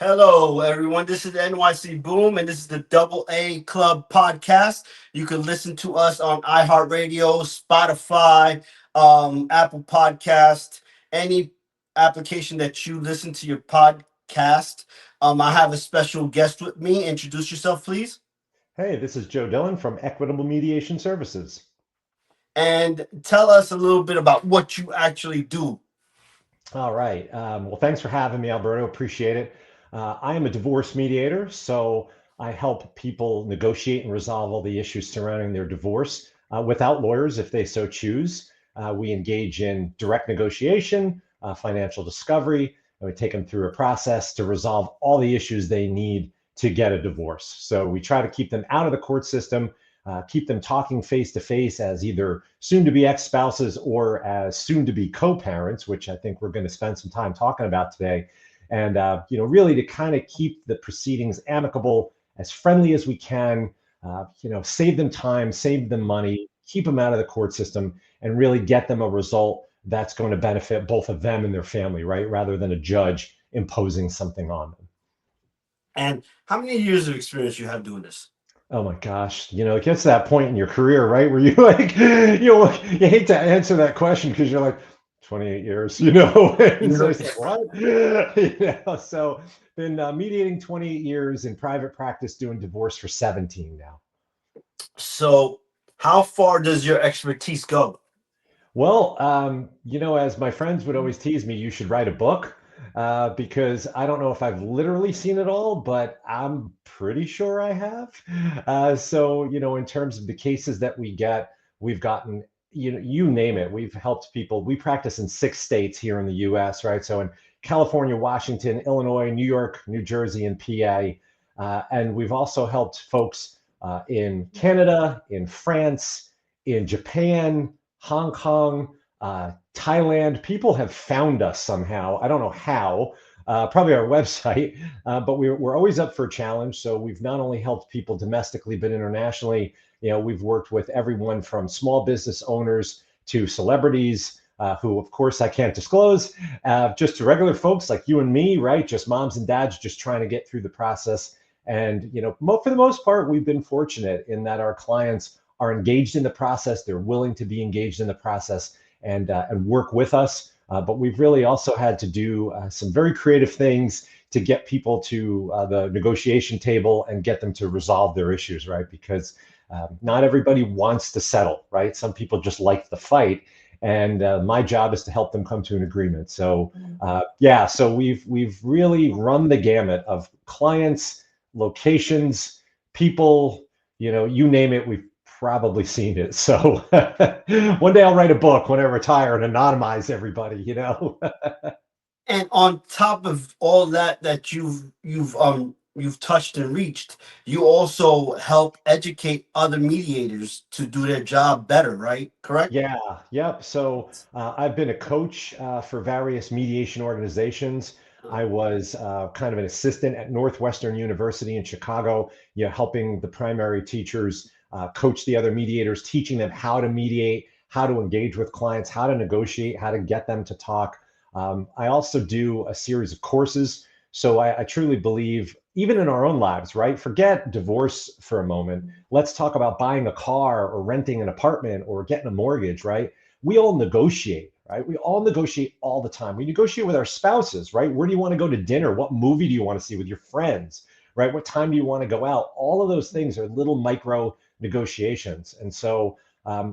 Hello, everyone. This is the NYC Boom, and this is the Double A Club podcast. You can listen to us on Iheart Radio, Spotify, Apple Podcast, any application that you listen to your podcast. I have a special guest with me. Introduce yourself, please, Hey, this is Joe Dillon from Equitable Mediation Services. and tell us a little bit about what you actually do. All right. Well, thanks for having me, Alberto. Appreciate it. I am a divorce mediator, so I help people negotiate and resolve all the issues surrounding their divorce without lawyers if they so choose. We engage in direct negotiation, financial discovery, and we take them through a process to resolve all the issues they need to get a divorce. So we try to keep them out of the court system, keep them talking face to face as either soon to be ex spouses or as soon to be co parents, which I think we're going to spend some time talking about today. And, really to kind of keep the proceedings amicable, as friendly as we can, save them time, save them money, keep them out of the court system, and really get them a result that's going to benefit both of them and their family, right? Rather than a judge imposing something on them. And how many years of experience you have doing this? Oh my gosh, it gets to that point in your career, right? Where you like, you hate to answer that question because you're like, 28 years, and so it's like, what? So been mediating 28 years in private practice, doing divorce for 17 now. So, how far does your expertise go? Well, as my friends would always tease me, you should write a book because I don't know if I've literally seen it all, but I'm pretty sure I have. So, in terms of the cases that we get, we've gotten, you name it. We've helped people. We practice in 6 states here in the US, right? So in California, Washington, Illinois, New York, New Jersey, and PA. And we've also helped folks in Canada, in France, in Japan, Hong Kong, Thailand. People have found us somehow. I don't know how. Probably our website, but we're always up for a challenge. So we've not only helped people domestically, but internationally. We've worked with everyone from small business owners to celebrities, who, of course, I can't disclose, just to regular folks like you and me, right? Just moms and dads just trying to get through the process. And, for the most part, we've been fortunate in that our clients are engaged in the process. They're willing to be engaged in the process and work with us. But we've really also had to do some very creative things to get people to the negotiation table and get them to resolve their issues, right? Because not everybody wants to settle, right? Some people just like the fight. And my job is to help them come to an agreement. So so we've really run the gamut of clients, locations, people, you name it, we've probably seen it. So one day I'll write a book when I retire and anonymize everybody. And on top of all that you've touched and reached, you also help educate other mediators to do their job better, right? Correct? Yeah, yep. So I've been a coach for various mediation organizations. I was kind of an assistant at Northwestern University in Chicago, helping the primary teachers coach the other mediators, teaching them how to mediate, how to engage with clients, how to negotiate, how to get them to talk. I also do a series of courses. So I truly believe, even in our own lives, right? Forget divorce for a moment. Let's talk about buying a car or renting an apartment or getting a mortgage, right? We all negotiate, right? We all negotiate all the time. We negotiate with our spouses, right? Where do you want to go to dinner? What movie do you want to see with your friends, right? What time do you want to go out? All of those things are little micro negotiations. And so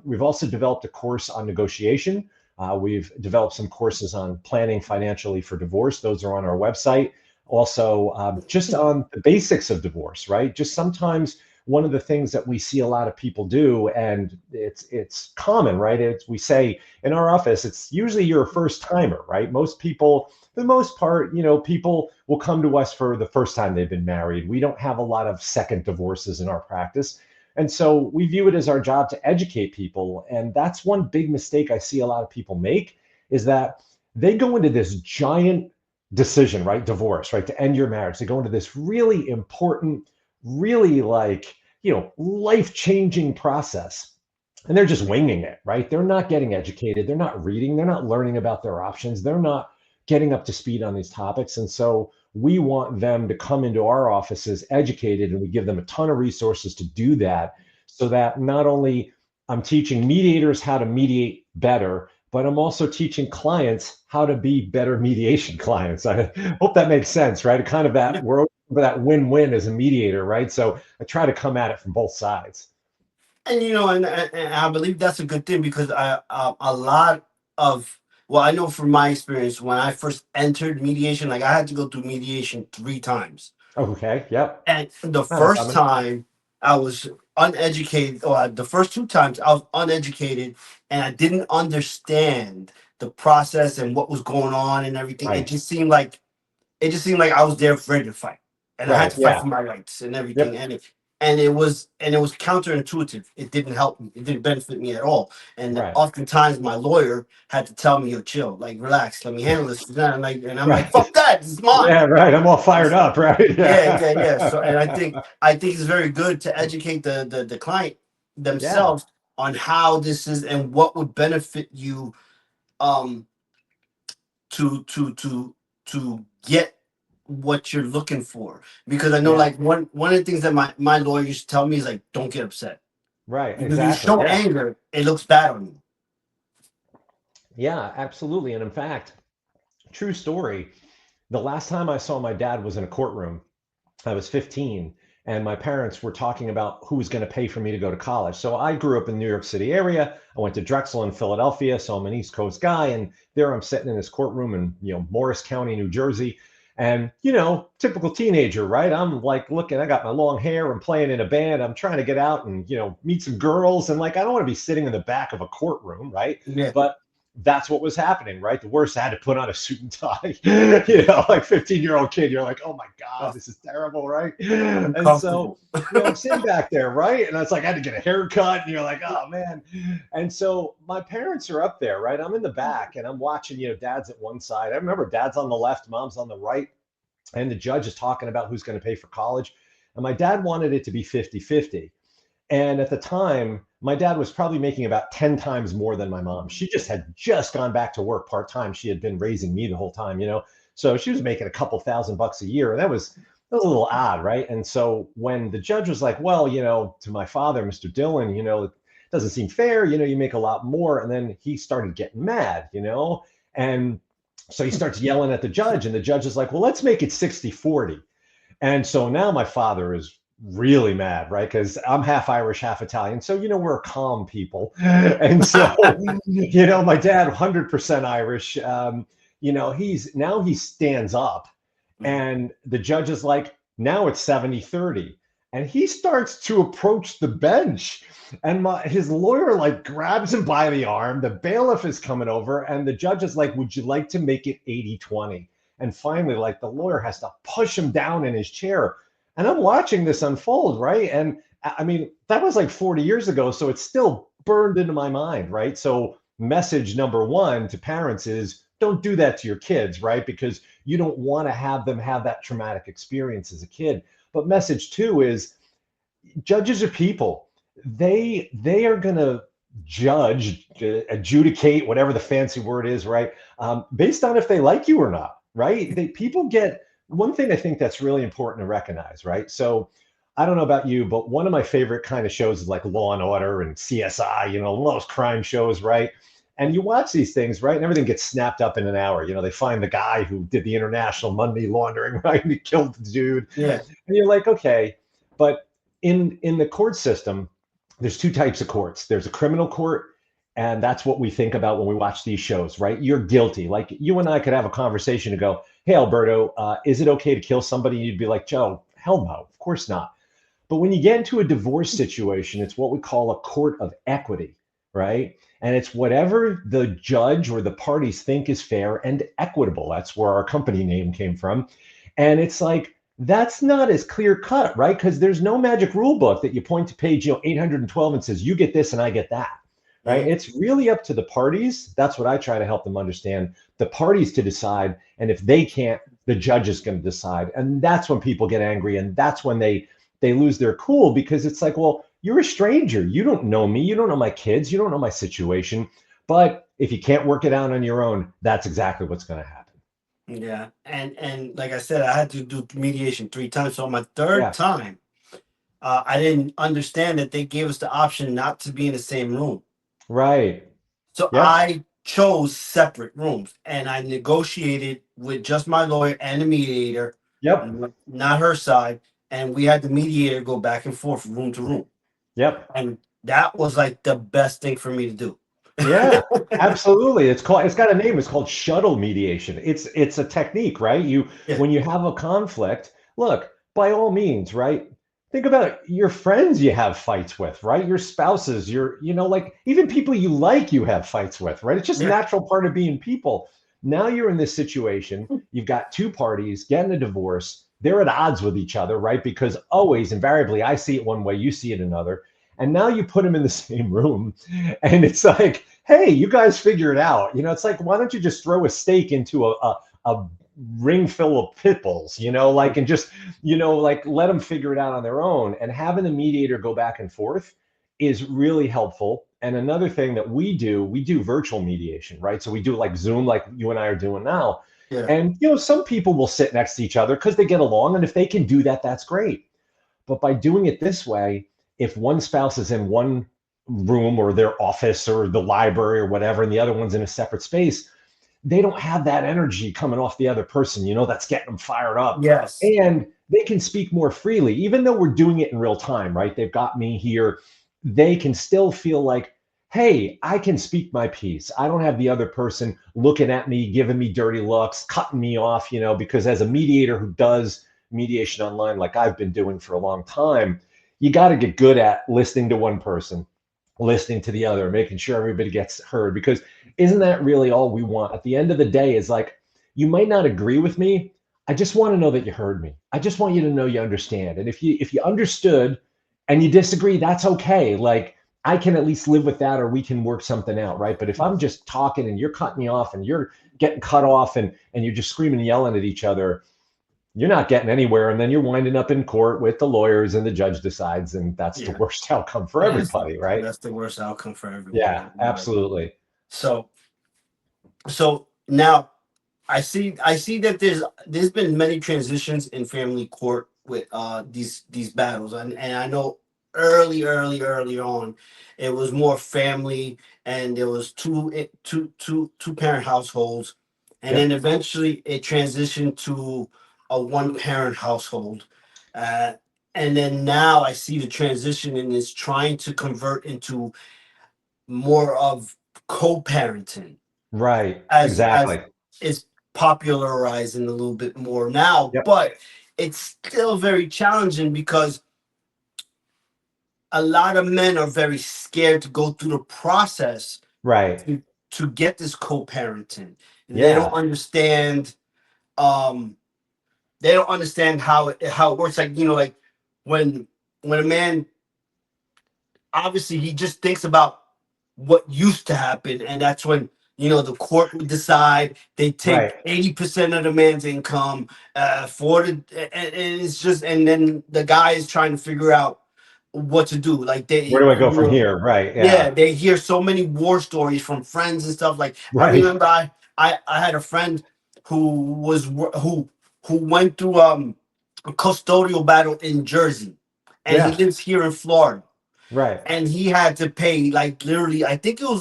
we've also developed a course on negotiation. We've developed some courses on planning financially for divorce. Those are on our website. Also, just on the basics of divorce, right? Just sometimes one of the things that we see a lot of people do, and it's common, right? We say in our office, it's usually you're a first timer, right? Most people, for the most part, people will come to us for the first time they've been married. We don't have a lot of second divorces in our practice. And so we view it as our job to educate people. And that's one big mistake I see a lot of people make, is that they go into this giant decision, right? Divorce, right? To end your marriage. They go into this really important, really life-changing process. And they're just winging it, right? They're not getting educated. They're not reading. They're not learning about their options. They're not getting up to speed on these topics. And so we want them to come into our offices educated, and we give them a ton of resources to do that, so that not only I'm teaching mediators how to mediate better, but I'm also teaching clients how to be better mediation clients. I hope that makes sense, right? Kind of that we're for that win-win as a mediator, right? So I try to come at it from both sides. And and I believe that's a good thing because a lot of, well, I know from my experience when I first entered mediation, like I had to go through mediation 3 times. Okay. Yep. And the Not first uncommon. time I was uneducated, or the first 2 times I was uneducated, and I didn't understand the process and what was going on and everything. Right. It just seemed like I was there ready to fight, and I had Right. to fight Yeah. for my rights and everything. Yep. And it was counterintuitive. It didn't help me. It didn't benefit me at all. And Right. oftentimes my lawyer had to tell me, "Yo, chill, like relax, let me handle this." And I'm like, Right. "Fuck that, it's mine." Yeah. Right. I'm all fired up. Right. Yeah, yeah, yeah. So, and Yeah. I think it's very good to educate the client Yeah. themselves on how this is and what would benefit you, um to get what you're looking for. Because I know, Yeah. like, one of the things that my lawyer used to tell me is like, don't get upset. Right. If you Exactly. show Yeah. anger, it looks bad on you. Yeah. Absolutely. And in fact, true story. The last time I saw my dad was in a courtroom. I was 15, and my parents were talking about who was going to pay for me to go to college. So I grew up in the New York City area. I went to Drexel in Philadelphia, so I'm an East Coast guy. And there I'm sitting in this courtroom in Morris County, New Jersey, and typical teenager, right? I'm like looking. I got my long hair. I'm playing in a band. I'm trying to get out and meet some girls, and like I don't want to be sitting in the back of a courtroom, right? Yeah. But that's what was happening, right? The worst, I had to put on a suit and tie, like 15-year-old kid. You're like, oh my God, Oh, this is terrible, right? And so, uncomfortable. I'm sitting back there, right? And it's like, I had to get a haircut, and you're like, oh man. And so my parents are up there, right? I'm in the back and I'm watching, dad's at one side. I remember dad's on the left, mom's on the right, and the judge is talking about who's going to pay for college. And my dad wanted it to be 50-50. And at the time, my dad was probably making about 10 times more than my mom. She just had just gone back to work part time. She had been raising me the whole time. So she was making a couple $1,000 a year. And that was a little odd, right? And so when the judge was like, well, to my father, Mr. Dillon, it doesn't seem fair. You make a lot more. And then he started getting mad. And so he starts yelling at the judge, and the judge is like, well, let's make it 60-40. And so now my father is really mad, right? Because I'm half Irish, half Italian. So, we're calm people. And so, my dad, 100% Irish, he stands up, and the judge is like, now it's 70-30. And he starts to approach the bench, and his lawyer like grabs him by the arm. The bailiff is coming over, and the judge is like, would you like to make it 80-20? And finally, like, the lawyer has to push him down in his chair. And I'm watching this unfold, right? And I mean, that was like 40 years ago. So it's still burned into my mind, right? So, message number one to parents is, don't do that to your kids, right? Because you don't want to have them have that traumatic experience as a kid. But message two is, judges are people. They are going to judge, adjudicate, whatever the fancy word is, right? Based on if they like you or not, right? People get one thing I think that's really important to recognize, right? So I don't know about you, but one of my favorite kind of shows is like Law and Order and CSI, those crime shows, right? And you watch these things, right? And everything gets snapped up in an hour. They find the guy who did the international money laundering, right? And he killed the dude. Yeah. And you're like, okay, but in the court system, there's two types of courts. There's a criminal court, and that's what we think about when we watch these shows, right? You're guilty. Like, you and I could have a conversation and go, hey, Alberto, is it okay to kill somebody? And you'd be like, Joe, hell no, of course not. But when you get into a divorce situation, it's what we call a court of equity, right? And it's whatever the judge or the parties think is fair and equitable. That's where our company name came from. And it's like, that's not as clear cut, right? Because there's no magic rule book that you point to page 812 and says, you get this and I get that, right? Mhm. It's really up to the parties. That's what I try to help them understand, the parties to decide. And if they can't, the judge is going to decide. And that's when people get angry. And that's when they lose their cool, because it's like, well, you're a stranger. You don't know me. You don't know my kids. You don't know my situation. But if you can't work it out on your own, that's exactly what's going to happen. Yeah, and like I said, I had to do mediation 3 times. So on my third Yeah, time, I didn't understand that they gave us the option not to be in the same room. right. So Yep, I chose separate rooms, and I negotiated with just my lawyer and the mediator, yep, not her side, and we had the mediator go back and forth room to room, yep. and that was like the best thing for me to do. Yeah, absolutely. It's got a name. It's called shuttle mediation. It's a technique, right? Yeah, When you have a conflict, look, by all means, right? Think about your friends you have fights with, right? Your spouses, like even people you like you have fights with, right? It's just yeah, natural part of being people. Now you're in this situation, you've got two parties getting a divorce. They're at odds with each other, right? Because always invariably I see it one way, you see it another. And now you put them in the same room and it's like, hey, you guys figure it out. It's like, why don't you just throw a steak into a ring full of pit bulls, and just, like let them figure it out on their own. And having the mediator go back and forth is really helpful. And another thing that we do virtual mediation, right? So we do like Zoom, like you and I are doing now. yeah, And, some people will sit next to each other because they get along. And if they can do that, that's great. But by doing it this way, if one spouse is in one room or their office or the library or whatever, and the other one's in a separate space, they don't have that energy coming off the other person, that's getting them fired up. yes, And they can speak more freely, even though we're doing it in real time, right? They've got me here. They can still feel like, hey, I can speak my piece. I don't have the other person looking at me, giving me dirty looks, cutting me off, because as a mediator who does mediation online, like I've been doing for a long time, you got to get good at listening to one person, listening to the other, making sure everybody gets heard. Because isn't that really all we want? At the end of the day, is like, you might not agree with me. I just want to know that you heard me. I just want you to know you understand. And if you understood and you disagree, that's okay. Like I can at least live with that, or we can work something out, right? But if I'm just talking and you're cutting me off and you're getting cut off and you're just screaming and yelling at each other, you're not getting anywhere. And then you're winding up in court with the lawyers and the judge decides, and that's the yeah. worst outcome for That's the everybody, right? that's the worst outcome for everyone. Yeah, absolutely. So so now I see that there's been many transitions in family court with these battles, and I know early on it was more family, and there was two parent households, and then Yep. eventually it transitioned to a one parent household, uh, and then now I see the transition and it's trying to convert into more of co-parenting Right. as Exactly. is popularizing a little bit more now, Yep. but it's still very challenging because a lot of men are very scared to go through the process Right. to get this co-parenting. They don't Yeah. understand um they don't understand how it works, like like when when a man, obviously he just thinks about what used to happen, and that's when the court would decide they Right. take 80% of the man's income for the and it's just, and then the guy is trying to figure out what to do, like Where do I go from here? Right. yeah, Yeah. they hear so many war stories from friends and stuff. Like I Right. remember I had a friend who who went through a custodial battle in Jersey, and he Yeah. lives here in Florida, Right. and he had to pay like literally, I think it was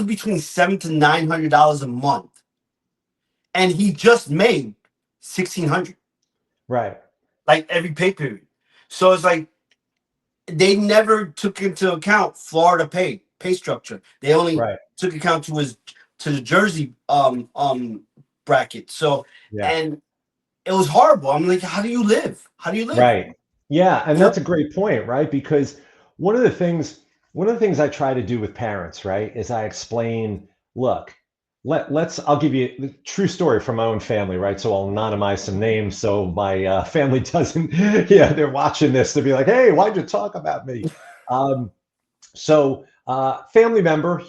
between $700 to $900 a month, and he just made 1,600 Right. like every pay period. So it's like they never took into account Florida pay structure. They only Right. took account to the Jersey bracket. So, Yeah. and it was horrible. I'm like, how do you live? How do you live? Right. Yeah, and You know? that's a great point, right? Because one of the things one of the things I try to do with parents, right, is I explain, look, I'll give you the true story from my own family, right? So I'll anonymize some names so my family doesn't, yeah, they're watching this to be like, hey, why'd you talk about me? Um, family member,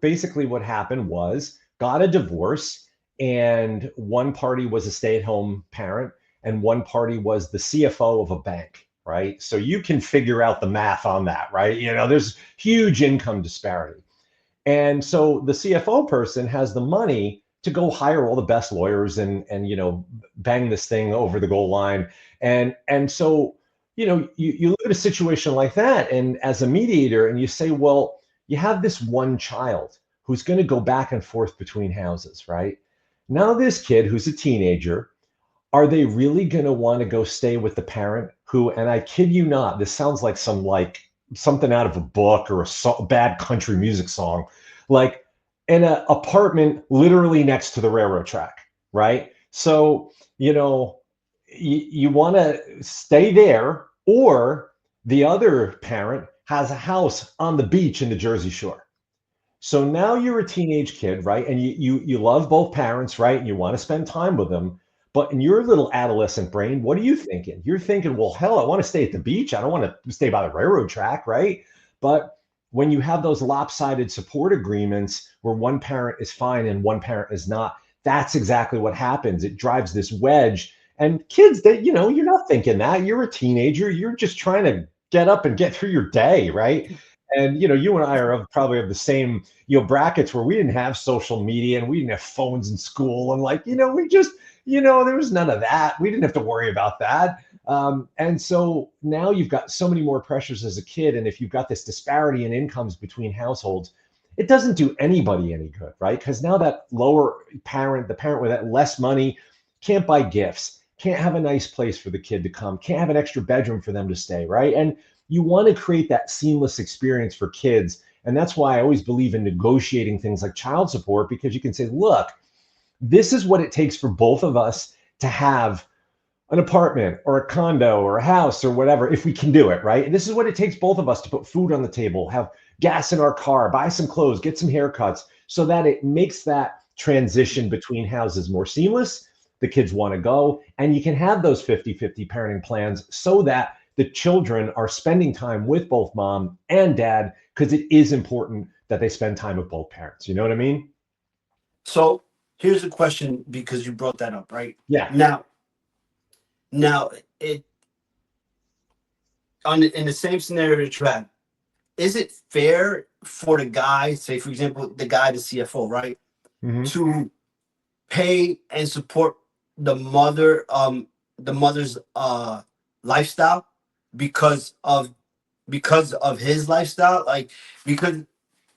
basically what happened was got a divorce, and one party was a stay-at-home parent, and one party was the CFO of a bank, right? So you can figure out the math on that, right? There's huge income disparity. And so the CFO person has the money to go hire all the best lawyers and bang this thing over the goal line. And so you look at a situation like that, and as a mediator, and you say, well, you have this one child who's going to go back and forth between houses, right? Now this kid who's a teenager, are they really going to want to go stay with the parent who, and I kid you not, this sounds like something out of a book or a bad country music song, like in an apartment literally next to the railroad track, right? So, you want to stay there, or the other parent has a house on the beach in the Jersey Shore. So now you're a teenage kid, right? And you love both parents, right? And you want to spend time with them. But in your little adolescent brain, what are you thinking? You're thinking, well, hell, I want to stay at the beach. I don't want to stay by the railroad track, right? But when you have those lopsided support agreements where one parent is fine and one parent is not, that's exactly what happens. It drives this wedge. And kids that, you're not thinking that. You're a teenager. You're just trying to get up and get through your day, right? And you and I are probably of the same brackets where we didn't have social media and we didn't have phones in school, and we just there was none of that. We didn't have to worry about that. And so now you've got so many more pressures as a kid, and if you've got this disparity in incomes between households, it doesn't do anybody any good, right? Because now that lower parent, the parent with that less money, can't buy gifts, can't have a nice place for the kid to come, can't have an extra bedroom for them to stay, right? And you want to create that seamless experience for kids. And that's why I always believe in negotiating things like child support, because you can say, look, this is what it takes for both of us to have an apartment or a condo or a house or whatever, if we can do it, right? And this is what it takes both of us to put food on the table, have gas in our car, buy some clothes, get some haircuts, so that it makes that transition between houses more seamless. The kids want to go, and you can have those 50-50 parenting plans so that the children are spending time with both mom and dad, because it is important that they spend time with both parents. You know what I mean? So here's a question, because you brought that up, right? Yeah. Now it in the same scenario that you had, is it fair for the guy, say for example, the guy, the CFO, right, Mm-hmm. to pay and support the mother's lifestyle because of his lifestyle? Like, because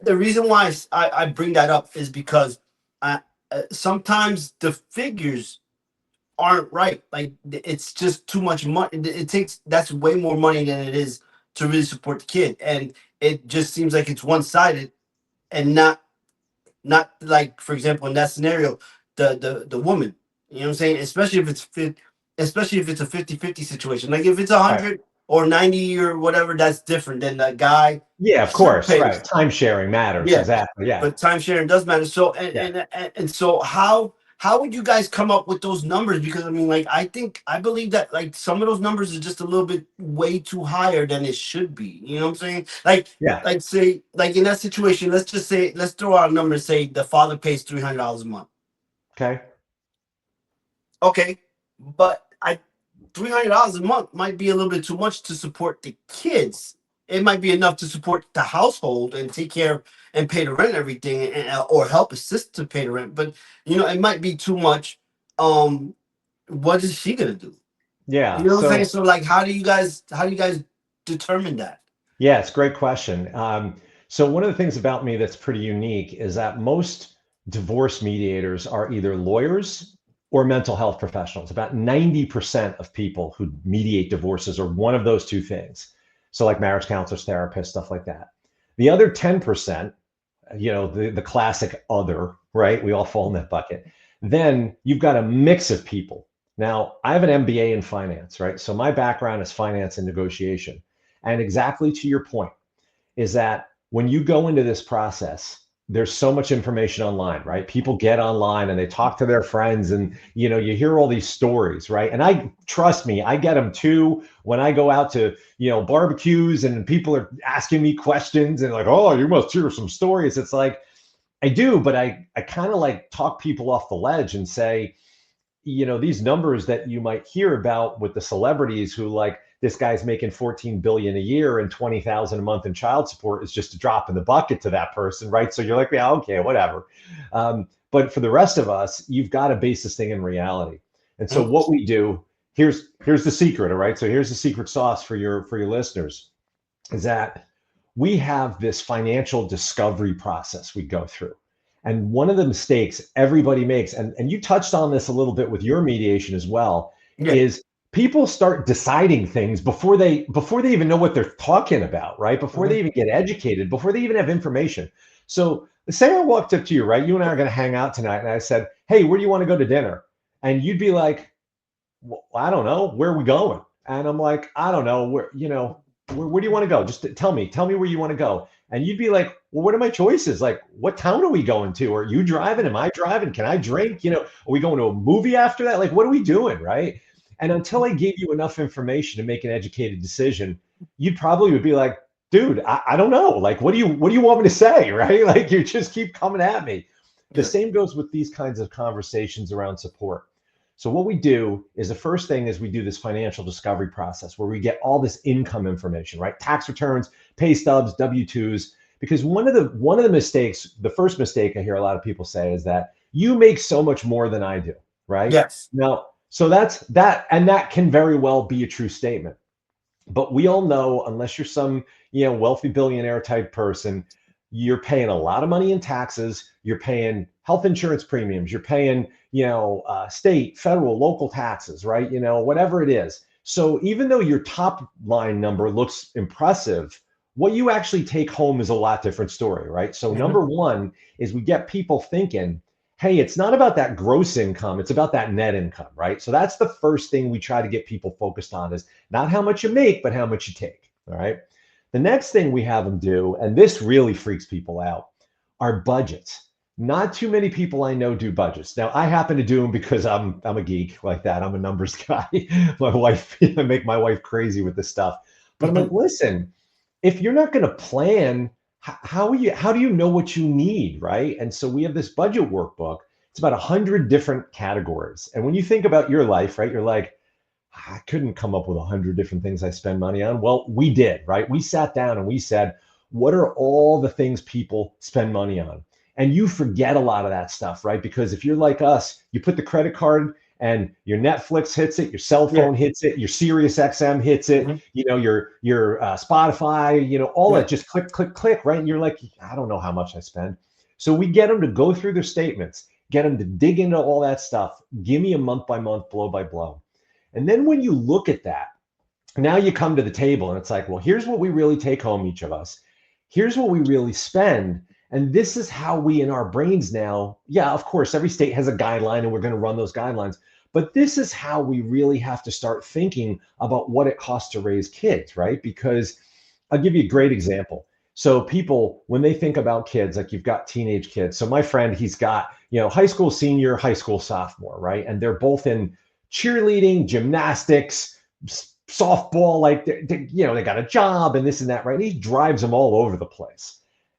the reason why I bring that up is because sometimes the figures aren't right. Like, it's just too much money. It takes That's way more money than it is to really support the kid, and it just seems like it's one sided, and not like, for example, in that scenario, the woman. You know what I'm saying? Especially if it's a 50-50 situation. Like if it's Right. 100 or 90 or whatever, that's different. Than the guy Yeah, of should course. pay. Right. Time sharing matters. Yeah, Exactly. Yeah. but time sharing does matter. So Yeah. and so how would you guys come up with those numbers? Because I mean, like, I believe that, like, some of those numbers are just a little bit way too higher than it should be. You know what I'm saying? Yeah. Like say, like in that situation, let's just say, let's throw out a number and say the father pays $300 a month. Okay. Okay, but I $300 a month might be a little bit too much to support the kids. It might be enough to support the household and take care and pay the rent and everything, and or help assist to pay the rent. But it might be too much. Um, what is she gonna do? You Yeah. know what I'm saying? So So, like, how do you guys determine that? yeah, it's a great question. So one of the things about me that's pretty unique is that most divorce mediators are either lawyers or mental health professionals. About 90% of people who mediate divorces are one of those two things. So like marriage counselors, therapists, stuff like that. The other 10%, the classic other, right? We all fall in that bucket. Then you've got a mix of people. Now, I have an MBA in finance, right? So my background is finance and negotiation. And exactly to your point, is that when you go into this process, there's so much information online, right? People get online and they talk to their friends, and you hear all these stories, right? And I trust me, I get them too when I go out to barbecues and people are asking me questions and like, oh, you must hear some stories. It's like, I do, but I kind of like talk people off the ledge and say, these numbers that you might hear about with the celebrities who, like, this guy's making 14 billion a year and 20,000 a month in child support is just a drop in the bucket to that person, right? So you're like, yeah, okay, whatever. But for the rest of us, you've got to base this thing in reality. And so Mhm. what we do, here's the secret, all right? So here's the secret sauce for your listeners, is that we have this financial discovery process we go through. And one of the mistakes everybody makes, and you touched on this a little bit with your mediation as well, Yeah. is people start deciding things before they even know what they're talking about, right? Before they Mhm. even get educated, before they even have information. So say I walked up to you, right? You and I are going to hang out tonight, and I said, "Hey, where do you want to go to dinner?" And you'd be like, well, I don't know, where are we going? And I'm like, I don't know, where do you want to go? Just tell me where you want to go. And you'd be like, well, what are my choices? Like, what town are we going to? Are you driving? Am I driving? Can I drink? Are we going to a movie after that? Like, what are we doing? Right. And until I gave you enough information to make an educated decision, you probably would be like, dude, I don't know. Like, what do you want me to say? Right. Like, you just keep coming at me. The Yeah. same goes with these kinds of conversations around support. So what we do is the first thing is we do this financial discovery process where we get all this income information, right? Tax returns, pay stubs, W-2s. Because one of the mistakes, the first mistake I hear a lot of people say is that you make so much more than I do, right? Yes. Now, so that's that, and that can very well be a true statement. But we all know, unless you're some, wealthy billionaire type person, you're paying a lot of money in taxes. You're paying health insurance premiums. You're paying, state, federal, local taxes, right? Whatever it is. So even though your top line number looks impressive, what you actually take home is a lot different story, right? So Mhm. number one is we get people thinking, hey, it's not about that gross income, it's about that net income, right? So that's the first thing we try to get people focused on is not how much you make, but how much you take. All right. The next thing we have them do, and this really freaks people out, are budgets. Not too many people I know do budgets. Now I happen to do them because I'm a geek like that. I'm a numbers guy. My wife, I make my wife crazy with this stuff. But I'm like, Mhm. listen, if you're not going to plan, how do you know what you need, right? And so we have this budget workbook. It's about 100 different categories. And when you think about your life, right, you're like, I couldn't come up with 100 different things I spend money on. Well, we did, right? We sat down and we said, what are all the things people spend money on? And you forget a lot of that stuff, right? Because if you're like us, you put the credit card and your Netflix hits it, your cell Yeah. phone hits it, your Sirius XM hits it, Mhm. your Spotify, all Yeah. that just click, click, click, right? And you're like, I don't know how much I spend. So we get them to go through their statements, get them to dig into all that stuff. Give me a month by month, blow by blow. And then when you look at that, now you come to the table and it's like, well, here's what we really take home, each of us. Here's what we really spend. And this is how we, in our brains now, yeah, of course, every state has a guideline and we're going to run those guidelines. But this is how we really have to start thinking about what it costs to raise kids, right? Because I'll give you a great example. So people, when they think about kids, like you've got teenage kids. So my friend, he's got, high school senior, high school sophomore, right? And they're both in cheerleading, gymnastics, softball, like they got a job and this and that, right? And he drives them all over the place.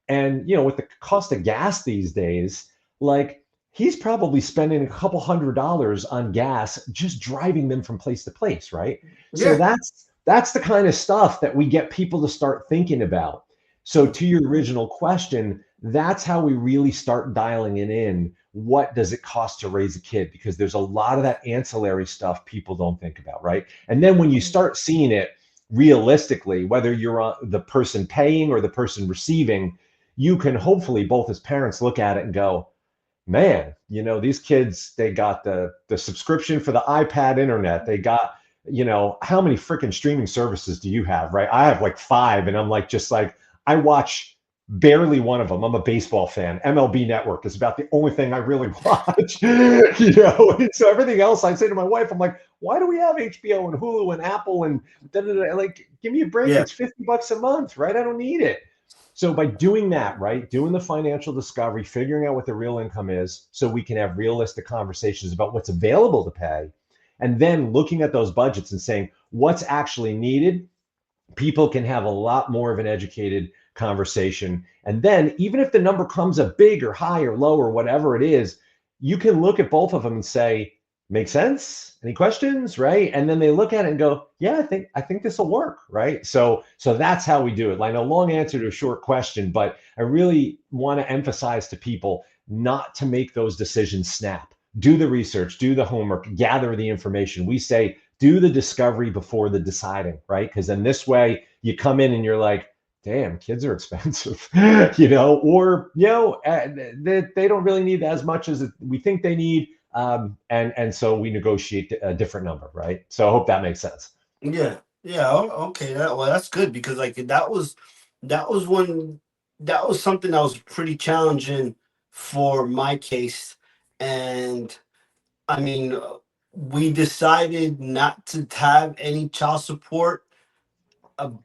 And with the cost of gas these days, like he's probably spending a couple $100 on gas just driving them from place to place, right? So Yeah. that's the kind of stuff that we get people to start thinking about. So to your original question, that's how we really start dialing it in. What does it cost to raise a kid? Because there's a lot of that ancillary stuff people don't think about, right? And then when you start seeing it realistically, whether you're the person paying or the person receiving, you can hopefully both as parents look at it and go, man, these kids, they got the subscription for the iPad internet. They got, how many freaking streaming services do you have, right? I have like 5, and I'm like, just like, I watch barely one of them. I'm a baseball fan. MLB Network is about the only thing I really watch, And so everything else I say to my wife, I'm like, why do we have HBO and Hulu and Apple and da, da, da? Like, give me a break. Yeah. It's $50 a month, right? I don't need it. So by doing that, right, doing the financial discovery, figuring out what the real income is so we can have realistic conversations about what's available to pay, and then looking at those budgets and saying what's actually needed, people can have a lot more of an educated conversation. And then even if the number comes up big or high or low or whatever it is, you can look at both of them and say, make sense? Any questions? Right. And then they look at it and go, yeah, I think this will work. Right. So that's how we do it. Like a long answer to a short question, but I really want to emphasize to people not to make those decisions snap. Do the research, do the homework, gather the information. We say do the discovery before the deciding, right? Because then this way you come in and you're like, damn, kids are expensive, or they don't really need as much as we think they need, and so we negotiate a different number, right? So I hope that makes sense. Yeah, yeah. Okay, well, that's good because like that was one that was something that was pretty challenging for my case, and I mean, we decided not to have any child support,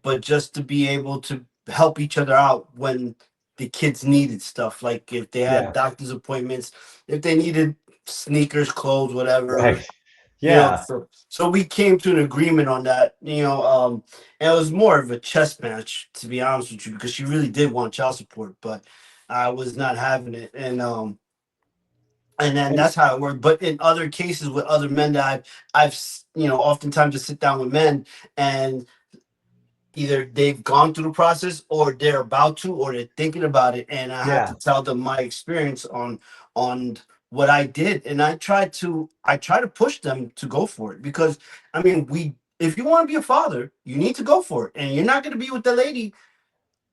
but just to be able to help each other out when the kids needed stuff, like if they had Yeah, doctor's appointments, if they needed sneakers, clothes, whatever. right. Yeah, So we came to an agreement on that, and it was more of a chess match, to be honest with you, because she really did want child support, but I was not having it, and then and that's how it worked. But in other cases with other men that oftentimes just sit down with men, and either they've gone through the process or they're about to or they're thinking about it, and I have yeah, to tell them my experience on what I did, and I try to push them to go for it, because I mean, we if you want to be a father, you need to go for it, and you're not going to be with the lady.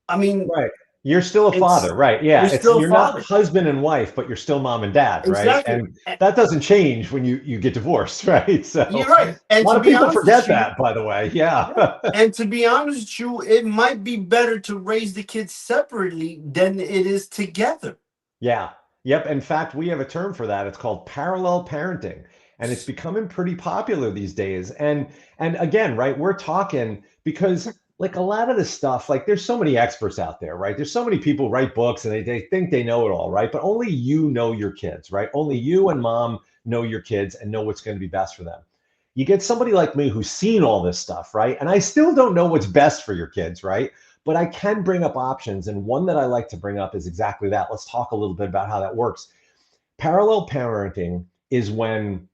I mean, right. You're still a father, it's right? Yeah, you're it's still a you're not father. husband and wife, but you're still mom and dad, right? Exactly. And that doesn't change when you get divorced, right? You're So right. a And lot to of be people honest with forget you, that, by the way. yeah. Yeah. And to be honest with you, it might be better to raise the kids separately than it is together. Yeah. Yep. In fact, we have a term for that. It's called parallel parenting, and it's becoming pretty popular these days. And again, right, we're talking because like a lot of the stuff, like there's so many experts out there, right? There's so many people write books and they think they know it all, right? But only you know your kids, right? Only you and mom know your kids and know what's going to be best for them. You get somebody like me who's seen all this stuff, right? And I still don't know what's best for your kids, right? But I can bring up options. And one that I like to bring up is exactly that. Let's talk a little bit about how that works. Parallel parenting is when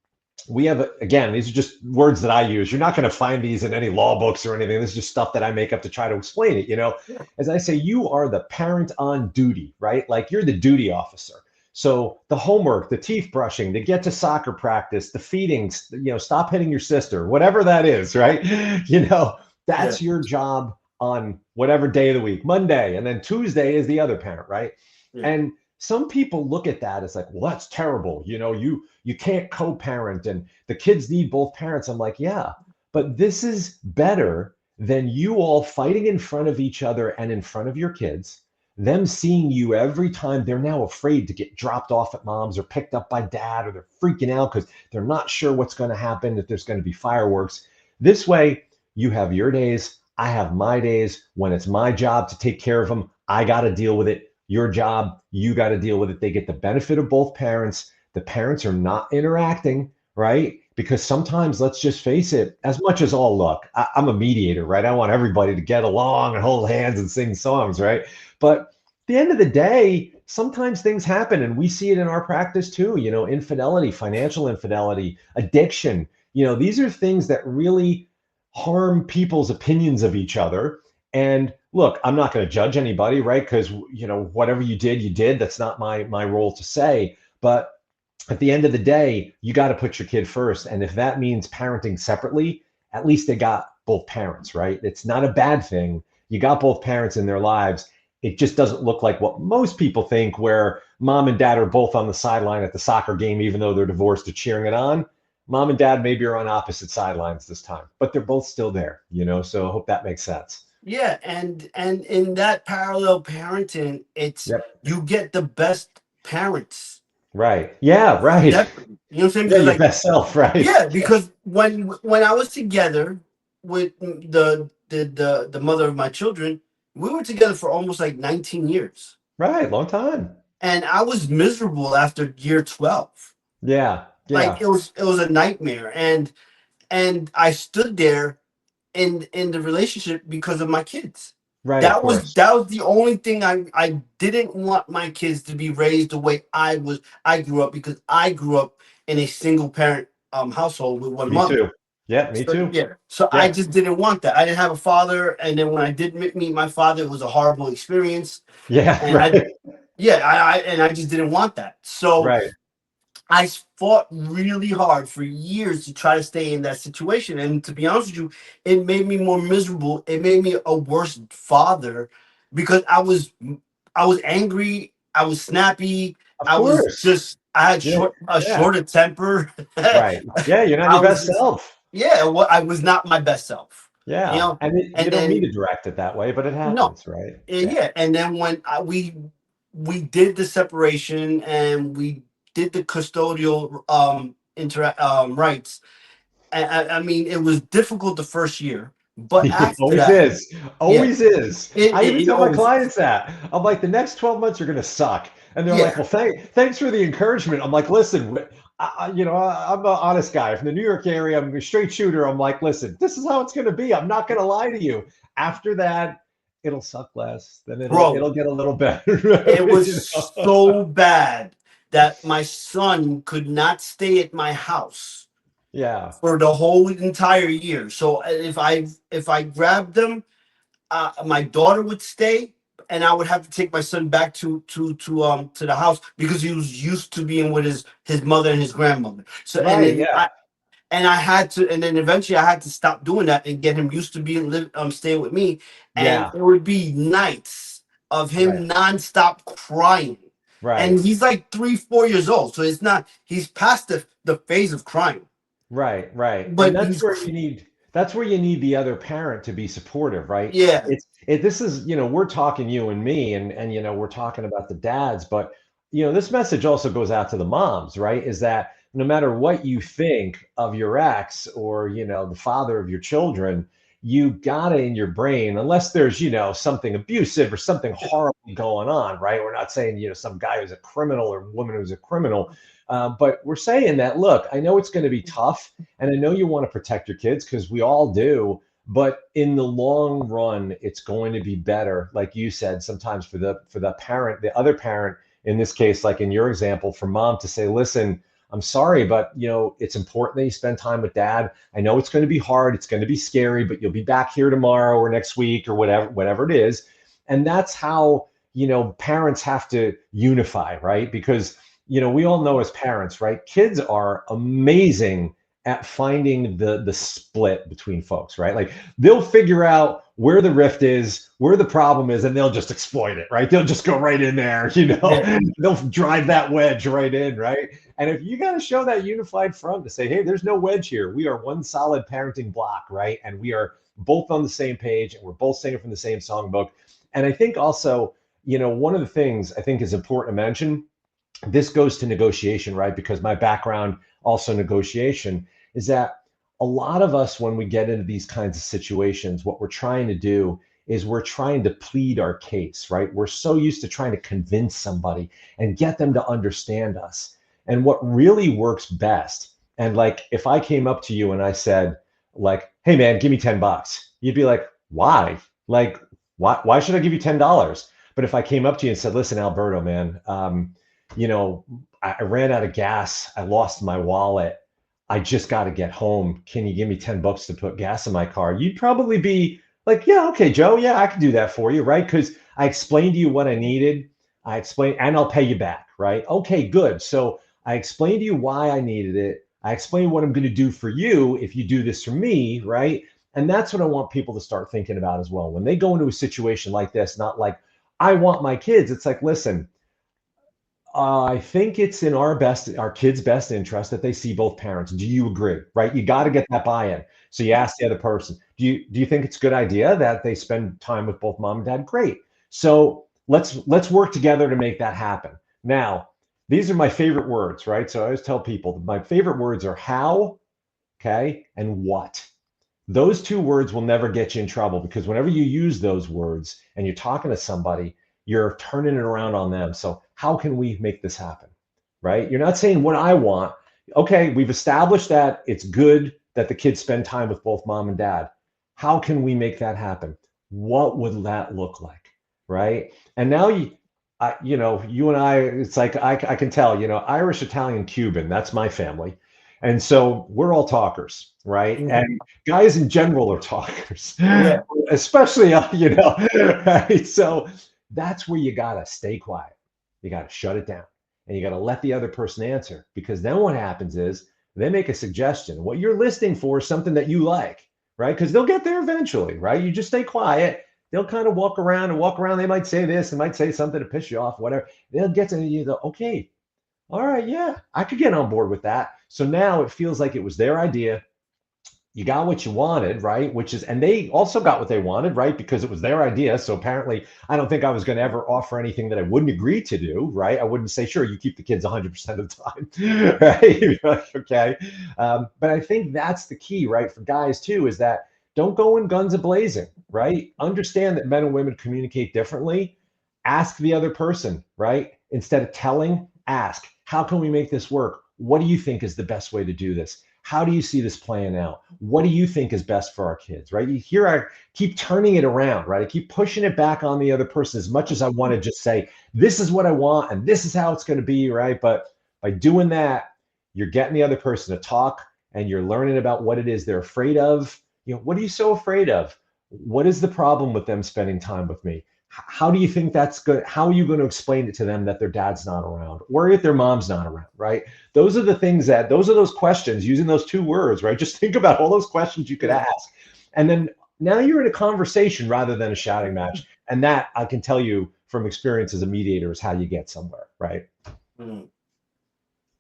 we have, again, these are just words that I use. You're not going to find these in any law books or anything. This is just stuff that I make up to try to explain it. Yeah. As I say, you are the parent on duty, right? Like you're the duty officer. So the homework, the teeth brushing, to get to soccer practice, the feedings, stop hitting your sister, whatever that is, right? Yeah. That's your job on whatever day of the week, Monday, and then Tuesday is the other parent, right? Yeah. And some people look at that as like, well, that's terrible. You can't co-parent and the kids need both parents. I'm like, yeah, but this is better than you all fighting in front of each other and in front of your kids, them seeing you every time. They're now afraid to get dropped off at mom's or picked up by dad, or they're freaking out because they're not sure what's going to happen, if there's going to be fireworks. This way, you have your days, I have my days. When it's my job to take care of them, I got to deal with it. Your job, you got to deal with it. They get the benefit of both parents. The parents are not interacting, right? Because sometimes, let's just face it, as much as all look, I'm a mediator, right? I want everybody to get along and hold hands and sing songs, right? But at the end of the day, sometimes things happen, and we see it in our practice too. Infidelity, financial infidelity, addiction. These are things that really harm people's opinions of each other. And look, I'm not going to judge anybody, right? Because whatever you did, you did. That's not my role to say. But at the end of the day, you got to put your kid first. And if that means parenting separately, at least they got both parents, right? It's not a bad thing. You got both parents in their lives. It just doesn't look like what most people think, where mom and dad are both on the sideline at the soccer game, even though they're divorced, to cheering it on. Mom and dad maybe are on opposite sidelines this time, but they're both still there. So I hope that makes sense. Yeah, and in that parallel parenting, it's Yep. you get the best parents. Right. Yeah. Right. Definitely. You know what I'm saying? Yeah. Because Your like, best self. Right. yeah, because when I was together with the mother of my children, we were together for almost like 19 years. Right. Long time. And I was miserable after year 12. Yeah. Like Yeah. it was a nightmare. And I stood there in the relationship because of my kids. Right. Of That was course. that was the only thing I didn't want my kids to be raised the way I grew up, because I grew up in a single parent household with one Me mother. too. Yeah. Me So too. yeah, so I Yeah. just didn't want that. I didn't have a father, and then when I did meet my father, it was a horrible experience. Yeah. And I Right. Yeah, I just didn't want that. So Right. I fought really hard for years to try to stay in that situation. And to be honest with you, it made me more miserable. It made me a worse father because I was angry. I was snappy. Of course. I had Yeah. a Yeah. shorter temper. Right. Yeah. You're not I your was best just self. yeah. Well, I was not my best self. You Yeah. know, And you and don't mean then to direct it that way, but it no, happens, right? Yeah. yeah. And then when we did the separation and we did the custodial rights. I mean, it was difficult the first year, but It after always that, is. yeah, Always is. I even it tell my always is. clients that. I'm like, the next 12 months are going to suck. And they're like, Yeah, well, thanks for the encouragement. I'm like, listen, I'm an honest guy. From the New York area, I'm a straight shooter. I'm like, listen, this is how it's going to be. I'm not going to lie to you. After that, it'll suck less. Then bro, it'll get a little better. it was You know? so bad that my son could not stay at my house Yeah. for the whole entire year. So if I grabbed them, my daughter would stay, and I would have to take my son back to the house because he was used to being with his mother and his grandmother. So and Right. then Yeah. I had to, and then eventually I had to stop doing that and get him used to being staying with me, and Yeah. it would be nights of Right. him nonstop crying, and Right. he's like 3 4 years old, so it's not he's past the phase of crying, Right, right. And but that's where you need the other parent to be supportive, right? yeah, This is, we're talking you and me and we're talking about the dads, but this message also goes out to the moms, right? Is that no matter what you think of your ex or, the father of your children, you got it in your brain, unless there's, something abusive or something horrible going on, right? We're not saying, some guy who's a criminal or woman who's a criminal, but we're saying that, look, I know it's going to be tough, and I know you want to protect your kids because we all do. But in the long run, it's going to be better, like you said, sometimes for the parent, the other parent, in this case, like in your example, for mom to say, listen, I'm sorry, but it's important that you spend time with dad. I know it's going to be hard, it's going to be scary, but you'll be back here tomorrow or next week or whatever it is. And that's how parents have to unify, right? Because we all know as parents, right? Kids are amazing at finding the split between folks, right? Like they'll figure out where the rift is, where the problem is, and they'll just exploit it, right? They'll just go right in there, yeah, they'll drive that wedge right in, right? And if you got to show that unified front to say, hey, there's no wedge here. We are one solid parenting block, right? And we are both on the same page and we're both singing from the same songbook. And I think also, one of the things I think is important to mention, this goes to negotiation, right? Because my background also negotiation is that a lot of us, when we get into these kinds of situations, what we're trying to do is we're trying to plead our case, right? We're so used to trying to convince somebody and get them to understand us. And what really works best, and like if I came up to you and I said, like, hey man, give me $10, you'd be like, why? Like, why should I give you $10? But if I came up to you and said, listen, Alberto, man, you know, I ran out of gas. I lost my wallet. I just got to get home. Can you give me $10 to put gas in my car? You'd probably be like, yeah, okay, Joe. Yeah, I can do that for you, right? Because I explained to you what I needed. I explained, and I'll pay you back, right? Okay, good. So I explained to you why I needed it. I explained what I'm going to do for you if you do this for me, right? And that's what I want people to start thinking about as well. When they go into a situation like this, not like, I want my kids. It's like, listen, I think it's in our kids' best interest that they see both parents. Do you agree? Right? You got to get that buy-in. So you ask the other person, do you think it's a good idea that they spend time with both mom and dad? Great. So let's work together to make that happen. Now, these are my favorite words, right? So I always tell people my favorite words are how, okay, and what. Those two words will never get you in trouble because whenever you use those words and you're talking to somebody, you're turning it around on them. So, how can we make this happen? Right? You're not saying what I want. Okay, we've established that it's good that the kids spend time with both mom and dad. How can we make that happen? What would that look like? Right? And now you and I, it's like I can tell, Irish, Italian, Cuban, that's my family. And so we're all talkers, right? mhm, And guys in general are talkers, yeah, especially right? So that's where you gotta stay quiet. You got to shut it down and you got to let the other person answer, because then what happens is they make a suggestion. What you're listening for is something that you like, right? Because they'll get there eventually, right? You just stay quiet. They'll kind of walk around and walk around. They might say this, they might say something to piss you off, whatever. They'll get to you, go, okay, all right, yeah, I could get on board with that. So now it feels like it was their idea. You got what you wanted, right? Which is, and they also got what they wanted, right? Because it was their idea. So apparently, I don't think I was going to ever offer anything that I wouldn't agree to do, right? I wouldn't say, sure, you keep the kids 100% of the time, right? Like, okay. But I think that's the key, right? For guys too, is that don't go in guns a-blazing, right? Understand that men and women communicate differently. Ask the other person, right? Instead of telling, ask, how can we make this work? What do you think is the best way to do this? How do you see this playing out? What do you think is best for our kids, right? Here I keep turning it around, right? I keep pushing it back on the other person as much as I want to just say, this is what I want and this is how it's going to be, right? But by doing that, you're getting the other person to talk and you're learning about what it is they're afraid of. You know, what are you so afraid of? What is the problem with them spending time with me? How do you think that's good? How are you going to explain it to them that their dad's not around or if their mom's not around, right? Those are the things that, those are those questions using those two words, right? Just think about all those questions you could Yeah. ask. And then now you're in a conversation rather than a shouting match. And that I can tell you from experience as a mediator is how you get somewhere, right? Mm.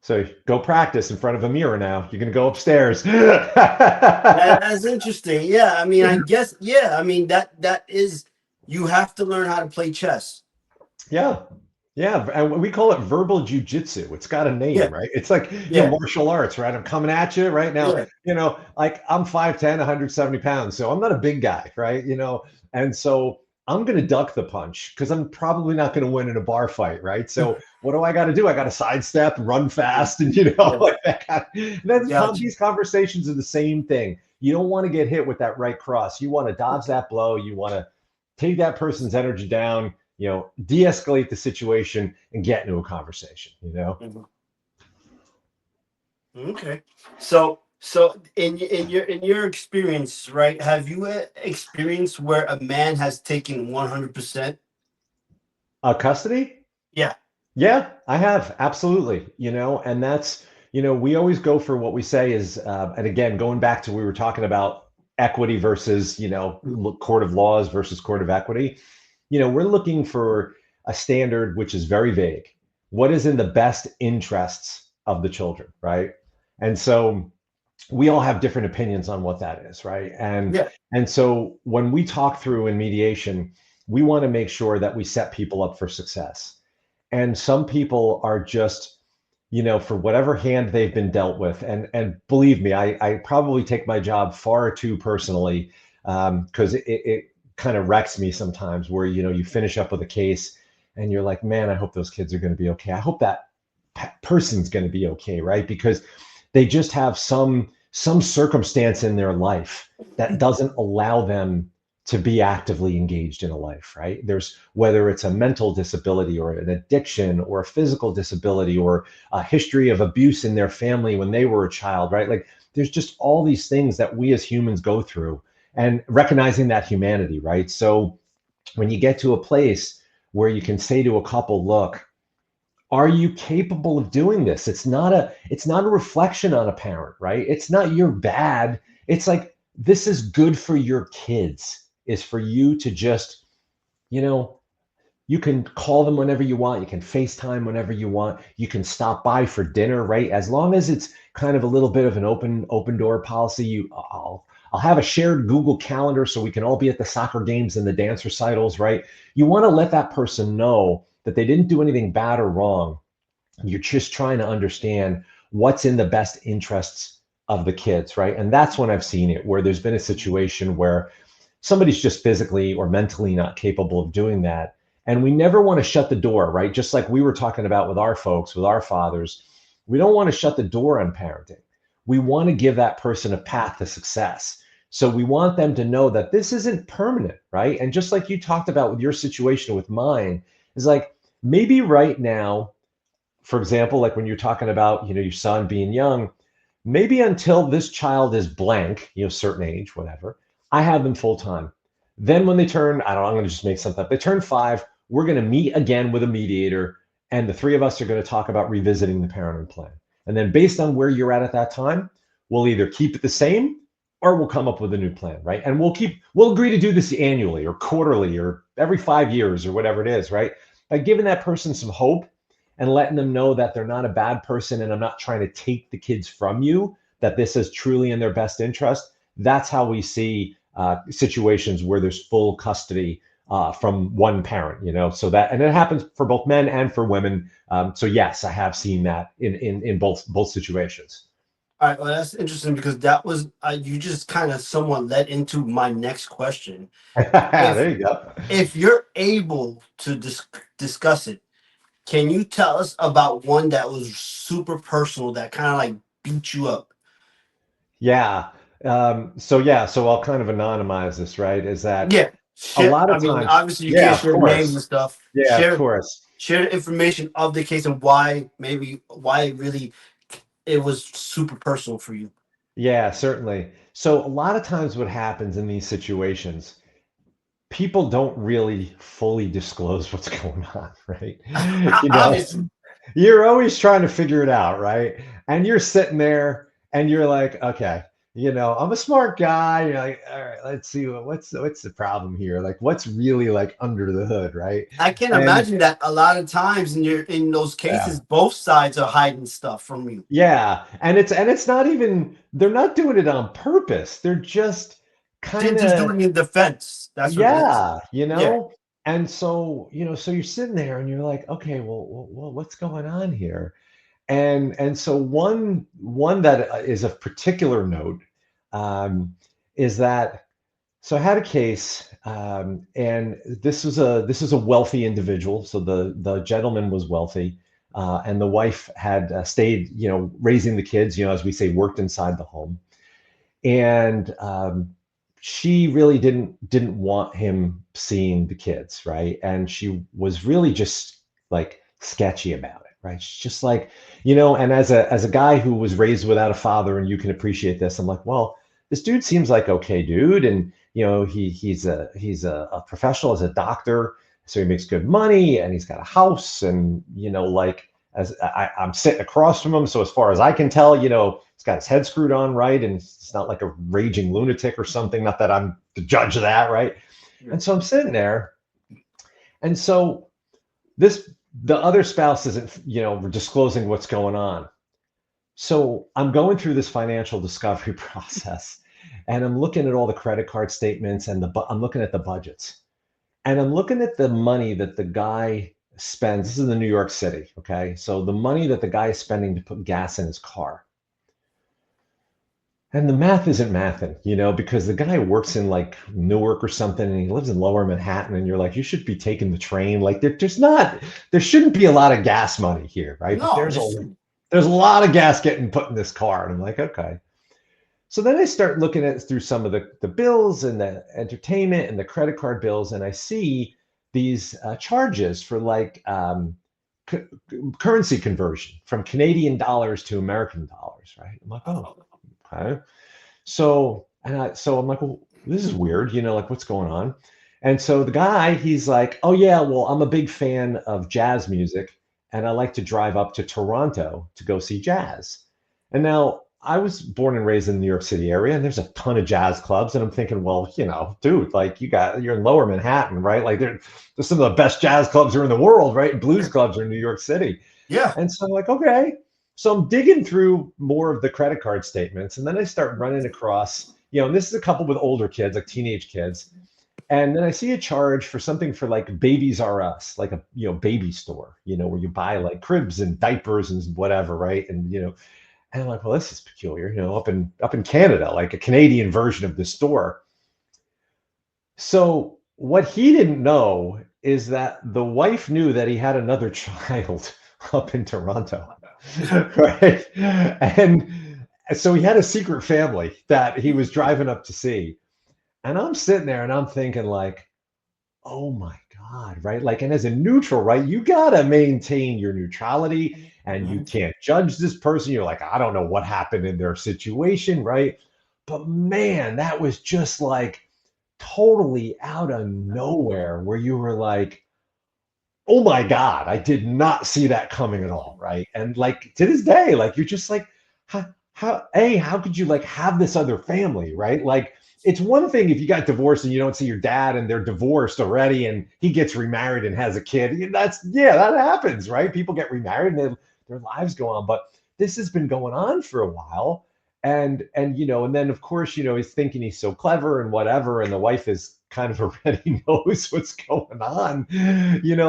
So go practice in front of a mirror now. You're going to go upstairs. That's interesting. Yeah, I mean, I guess. Yeah, I mean that is, you have to learn how to play chess. Yeah. Yeah. And we call it verbal jujitsu. It's got a Yeah, name, right? It's like, yeah, martial arts, right? I'm coming at you right now. yeah. Like I'm 5'10", 170 pounds. So I'm not a big guy, right? And so I'm going to duck the punch because I'm probably not going to win in a bar fight, right? So what do I got to do? I got to sidestep, run fast, and Yeah, like that. gotcha. These conversations are the same thing. You don't want to get hit with that right cross. You want to dodge that blow. You want to take that person's energy down, de-escalate the situation and get into a conversation. Mhm. Okay. So in your experience, right? Have you experienced where a man has taken 100%? Custody? Yeah. Yeah, I have. Absolutely. And that's, we always go for what we say is, and again, going back to, we were talking about equity versus, court of laws versus court of equity. We're looking for a standard which is very vague. What is in the best interests of the children, right? And so we all have different opinions on what that is, right? And Yeah. and so when we talk through in mediation, we want to make sure that we set people up for success. And some people are just, for whatever hand they've been dealt with. And believe me, I probably take my job far too personally, because it kind of wrecks me sometimes where, you finish up with a case and you're like, man, I hope those kids are going to be okay. I hope that person's going to be okay, right? Because they just have some circumstance in their life that doesn't allow them to be actively engaged in a life, right? There's, whether it's a mental disability or an addiction or a physical disability or a history of abuse in their family when they were a child, right? Like there's just all these things that we as humans go through, and recognizing that humanity, right? So when you get to a place where you can say to a couple, look, are you capable of doing this? It's not a reflection on a parent, right? It's not you're bad. It's like, this is good for your kids, is for you to just, you know you can call them whenever you want, you can FaceTime whenever you want, you can stop by for dinner, right? As long as it's kind of a little bit of an open door policy. I'll have a shared Google calendar so we can all be at the soccer games and the dance recitals, right? You want to let that person know that they didn't do anything bad or wrong. You're just trying to understand what's in the best interests of the kids, right? And that's when I've seen it, where there's been a situation where somebody's just physically or mentally not capable of doing that. And we never want to shut the door, right? Just like we were talking about with our folks, with our fathers, we don't want to shut the door on parenting. We want to give that person a path to success. So we want them to know that this isn't permanent, right? And just like you talked about with your situation with mine, is like, maybe right now, for example, like when you're talking about, your son being young, maybe until this child is blank, certain age, whatever, I have them full time. Then when they turn, I don't know, I'm going to just make something up. They turn 5, we're going to meet again with a mediator and the three of us are going to talk about revisiting the parenthood plan. And then based on where you're at that time, we'll either keep it the same or we'll come up with a new plan, right? And we'll agree to do this annually or quarterly or every 5 years or whatever it is, right? By giving that person some hope and letting them know that they're not a bad person and I'm not trying to take the kids from you, that this is truly in their best interest. That's how we see situations where there's full custody from one parent, so that, and it happens for both men and for women. So yes, I have seen that in both situations. All right, well, that's interesting because that was you just kind of somewhat led into my next question. If There you go. if you're able to discuss it, can you tell us about one that was super personal that kind of like beat you up? Yeah. So I'll kind of anonymize this, right? Is that Yeah, a share. lot I of mean, times, obviously you yeah, can't of share names and course. stuff. Yeah, of course. Share the information of the case and why really it was super personal for you. Yeah, certainly. So a lot of times what happens in these situations, people don't really fully disclose what's going on, right? You know, Obviously, you're always trying to figure it out, right? And you're sitting there and you're like, okay, I'm a smart guy. You're like, all right, let's see what's the problem here? Like, what's really like under the hood, right? I can And imagine that a lot of times in those yeah, cases, both sides are hiding stuff from you. yeah, and it's not even they're not doing it on purpose. They're just They're kind just of doing it in defense. That's what it is. yeah, Yeah. And so you're sitting there and you're like, okay, well, what's going on here? And so one that is of particular note is that so I had a case, and this was a wealthy individual. So the gentleman was wealthy, and the wife had stayed, raising the kids, as we say, worked inside the home, and she really didn't want him seeing the kids, right? And she was really just like sketchy about it, right? She's just like, and as a guy who was raised without a father, and you can appreciate this, I'm like, well, this dude seems like okay dude, and he's a professional as a doctor, so he makes good money, and he's got a house, and like as I'm sitting across from him, so as far as I can tell, he's got his head screwed on right, and it's not like a raging lunatic or something. Not that I'm the judge of that, right? Yeah. And so I'm sitting there, and so this the other spouse isn't, disclosing what's going on. So I'm going through this financial discovery process, and I'm looking at all the credit card statements and I'm looking at the budgets, and I'm looking at the money that the guy spends. This is in New York City, okay? So the money that the guy is spending to put gas in his car. And the math isn't mathing, because the guy works in like Newark or something and he lives in lower Manhattan. And you're like, you should be taking the train. Like there shouldn't be a lot of gas money here, right? But No, there's this a, there's a lot of gas getting put in this car. And I'm like, okay. So then I start looking at through some of the bills and the entertainment and the credit card bills. And I see these charges for like cu- currency conversion from Canadian dollars to American dollars, right? I'm like, oh, okay. So I'm like, well, this is weird, like what's going on? And so the guy, he's like, oh yeah, well, I'm a big fan of jazz music, and I like to drive up to Toronto to go see jazz. And now I was born and raised in the New York City area, and there's a ton of jazz clubs, and I'm thinking, well, dude, like you're in Lower Manhattan, right? Like there's some of the best jazz clubs are in the world, right? And blues clubs are in New York City. yeah. And so I'm like, okay. So I'm digging through more of the credit card statements, and then I start running across, and this is a couple with older kids, like teenage kids. And then I see a charge for something for like Babies R Us, like a baby store, where you buy like cribs and diapers and whatever, right? And I'm like, well, this is peculiar, up in Canada, like a Canadian version of the store. So what he didn't know is that the wife knew that he had another child up in Toronto, right? And so he had a secret family that he was driving up to see. And I'm sitting there and I'm thinking like, oh my God, right? Like, and as a neutral, right, you gotta maintain your neutrality and you Mhm. can't judge this person. You're like, I don't know what happened in their situation, right? But man, that was just like totally out of nowhere where you were like, oh my God, I did not see that coming at all, right? And like to this day, like you're just like, how could you like have this other family, right? Like it's one thing if you got divorced and you don't see your dad and they're divorced already and he gets remarried and has a kid. That's yeah, that happens, right? People get remarried and their lives go on, but this has been going on for a while. And and then of course, he's thinking he's so clever and whatever, and the wife is kind of already knows what's going on.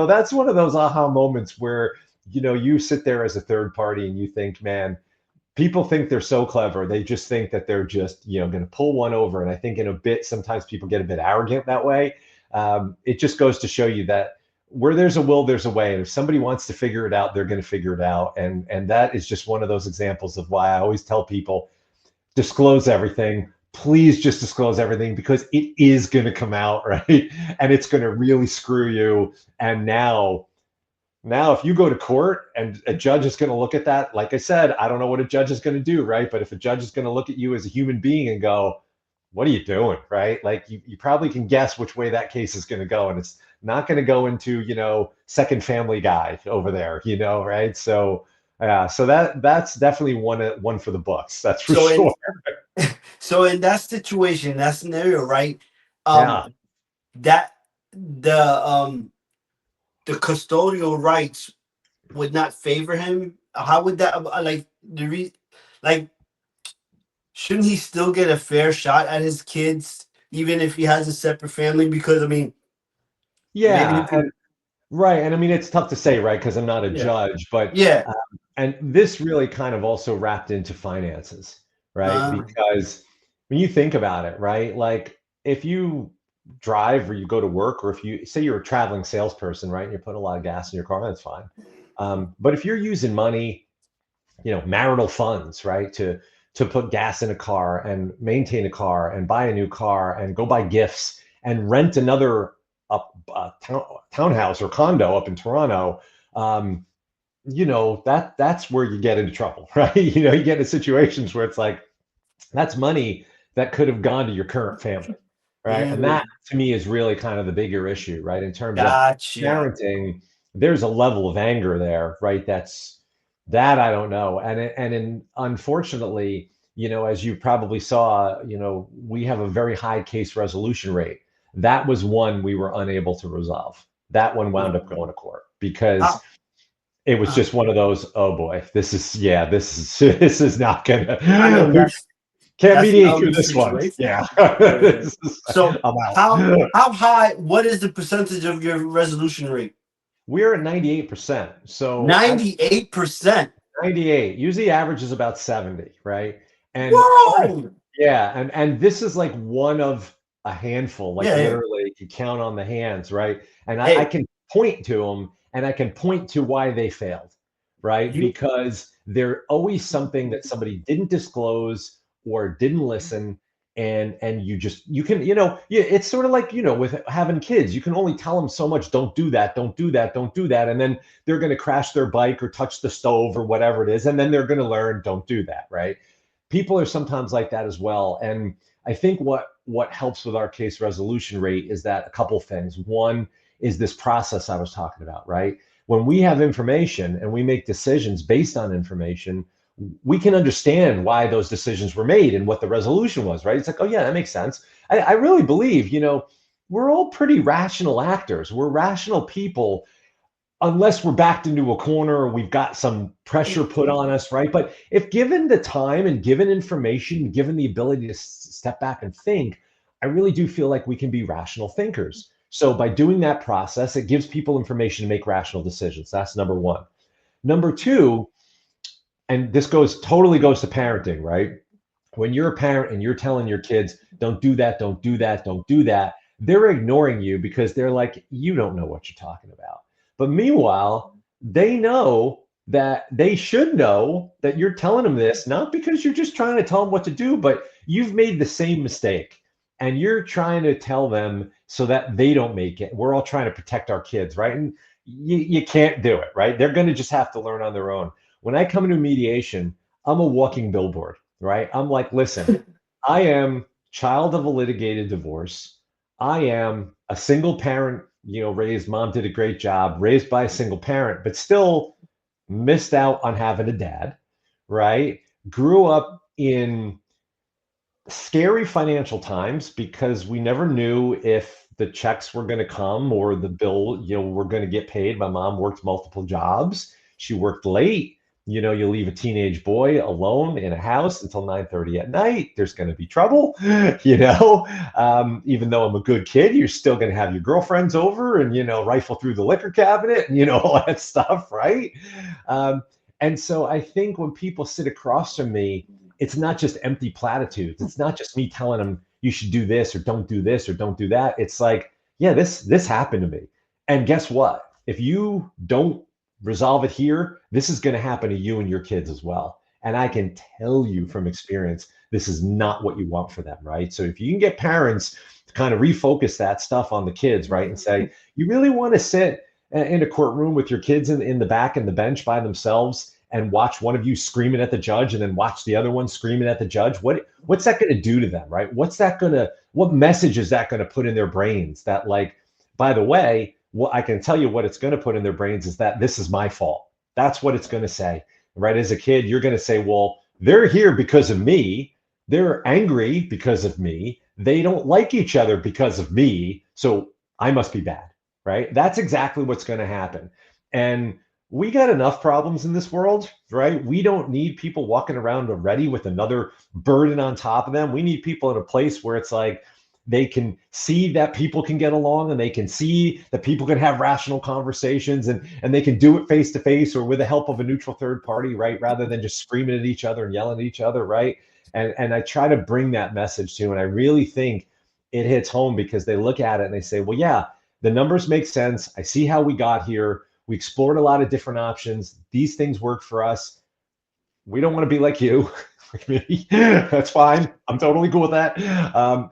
That's one of those aha moments where you sit there as a third party and you think, man, people think they're so clever. They just think that they're just, going to pull one over. And I think in a bit, sometimes people get a bit arrogant that way. It just goes to show you that where there's a will, there's a way. And if somebody wants to figure it out, they're going to figure it out. And that is just one of those examples of why I always tell people disclose everything. Please just disclose everything because it is going to come out, right? And it's going to really screw you. And now, if you go to court and a judge is going to look at that, like I said, I don't know what a judge is going to do, right? But if a judge is going to look at you as a human being and go, what are you doing, right? Like you probably can guess which way that case is going to go. And it's not going to go into, second Family Guy over there, right? So, yeah, so that's definitely one for the books. That's for So in sure. so in that situation, that scenario, right? Um, Yeah. that the custodial rights would not favor him. How would that like like shouldn't he still get a fair shot at his kids even if he has a separate family? Because I mean, maybe he Yeah. could. Right. And I mean, it's tough to say, right? Because I'm not a Yeah, judge, but, yeah. and this really kind of also wrapped into finances, right? Uh, Because when you think about it, right? Like if you drive or you go to work, or if you say you're a traveling salesperson, right? And you're putting a lot of gas in your car, that's fine. But if you're using money, marital funds, right? To put gas in a car and maintain a car and buy a new car and go buy gifts and rent another townhouse or condo up in Toronto. That's where you get into trouble, right? You get into situations where it's like that's money that could have gone to your current family, right? And that mm, to me is really kind of the bigger issue, right? In terms of gotcha. parenting, there's a level of anger there, right? That I don't know. Unfortunately, as you probably saw, we have a very high case resolution rate. That was one we were unable to resolve. That one wound up going to court because How, it was uh, just one of those, oh boy, this is not I mean, gonna, we can't that's an mediate through ugly this one. situation. Yeah. Yeah. So I'm how out. how high? What is the percentage of your resolution rate? We're at 98%. So I 98%. 98. Usually average is about 70, right? And Whoa. yeah, and this is like one of a handful, like Yeah, yeah. literally you count on the hands, right? And I Hey, can point to them and I can point to why they failed, right? you. Because there's always something that somebody didn't disclose or didn't listen. And you can, yeah, it's sort of like, with having kids, you can only tell them so much, don't do that, don't do that, don't do that. And then they're going to crash their bike or touch the stove or whatever it is. And then they're going to learn, don't do that, right? People are sometimes like that as well. And I think what helps with our case resolution rate is that a couple things. One is this process I was talking about, right? When we have information and we make decisions based on information, we can understand why those decisions were made and what the resolution was, right? It's like, oh yeah, that makes sense. I really believe, we're all pretty rational actors. We're rational people unless we're backed into a corner or we've got some pressure put on us, right? But if given the time and given information, given the ability to step back and think, I really do feel like we can be rational thinkers. So by doing that process, it gives people information to make rational decisions. That's number one. Number two, and this totally goes to parenting, right? When you're a parent and you're telling your kids, don't do that, don't do that, don't do that, they're ignoring you because they're like, you don't know what you're talking about. But meanwhile, they know that they should know that you're telling them this, not because you're just trying to tell them what to do, but you've made the same mistake and you're trying to tell them so that they don't make it. We're all trying to protect our kids, right? And you can't do it, right? They're going to just have to learn on their own. When I come into mediation, I'm a walking billboard, right? I'm like, listen, I am child of a litigated divorce. I am a single parent raised, mom did a great job, raised by a single parent, but still missed out on having a dad, right? Grew up in scary financial times because we never knew if the checks were going to come or the bill, we're going to get paid. My mom worked multiple jobs. She worked late. You leave a teenage boy alone in a house until 9:30 at night. There's going to be trouble. Even though I'm a good kid, you're still going to have your girlfriends over and, rifle through the liquor cabinet and, all that stuff, right? Um, and so I think when people sit across from me, it's not just empty platitudes. It's not just me telling them you should do this or don't do this or don't do that. It's like, yeah, this happened to me. And guess what? If you don't resolve it here, this is going to happen to you and your kids as well. And I can tell you from experience, this is not what you want for them, right? So if you can get parents to kind of refocus that stuff on the kids, right? And say, you really want to sit in a courtroom with your kids in the back and the bench by themselves and watch one of you screaming at the judge and then watch the other one screaming at the judge, what's that going to do to them, right? What message is that going to put in their brains that, like, by the way, what I can tell you what it's going to put in their brains is that this is my fault. That's what it's going to say, right? As a kid, you're going to say, well, they're here because of me. They're angry because of me. They don't like each other because of me. So I must be bad, right? That's exactly what's going to happen. And we got enough problems in this world, right? We don't need people walking around already with another burden on top of them. We need people in a place where it's like they can see that people can get along and they can see that people can have rational conversations and they can do it face to face or with the help of a neutral third party, right? Rather than just screaming at each other and yelling at each other, right? And I try to bring that message to, and I really think it hits home because they look at it and they say, well, yeah, the numbers make sense. I see how we got here. We explored a lot of different options. These things work for us. We don't want to be like you. Like me. That's fine. I'm totally cool with that.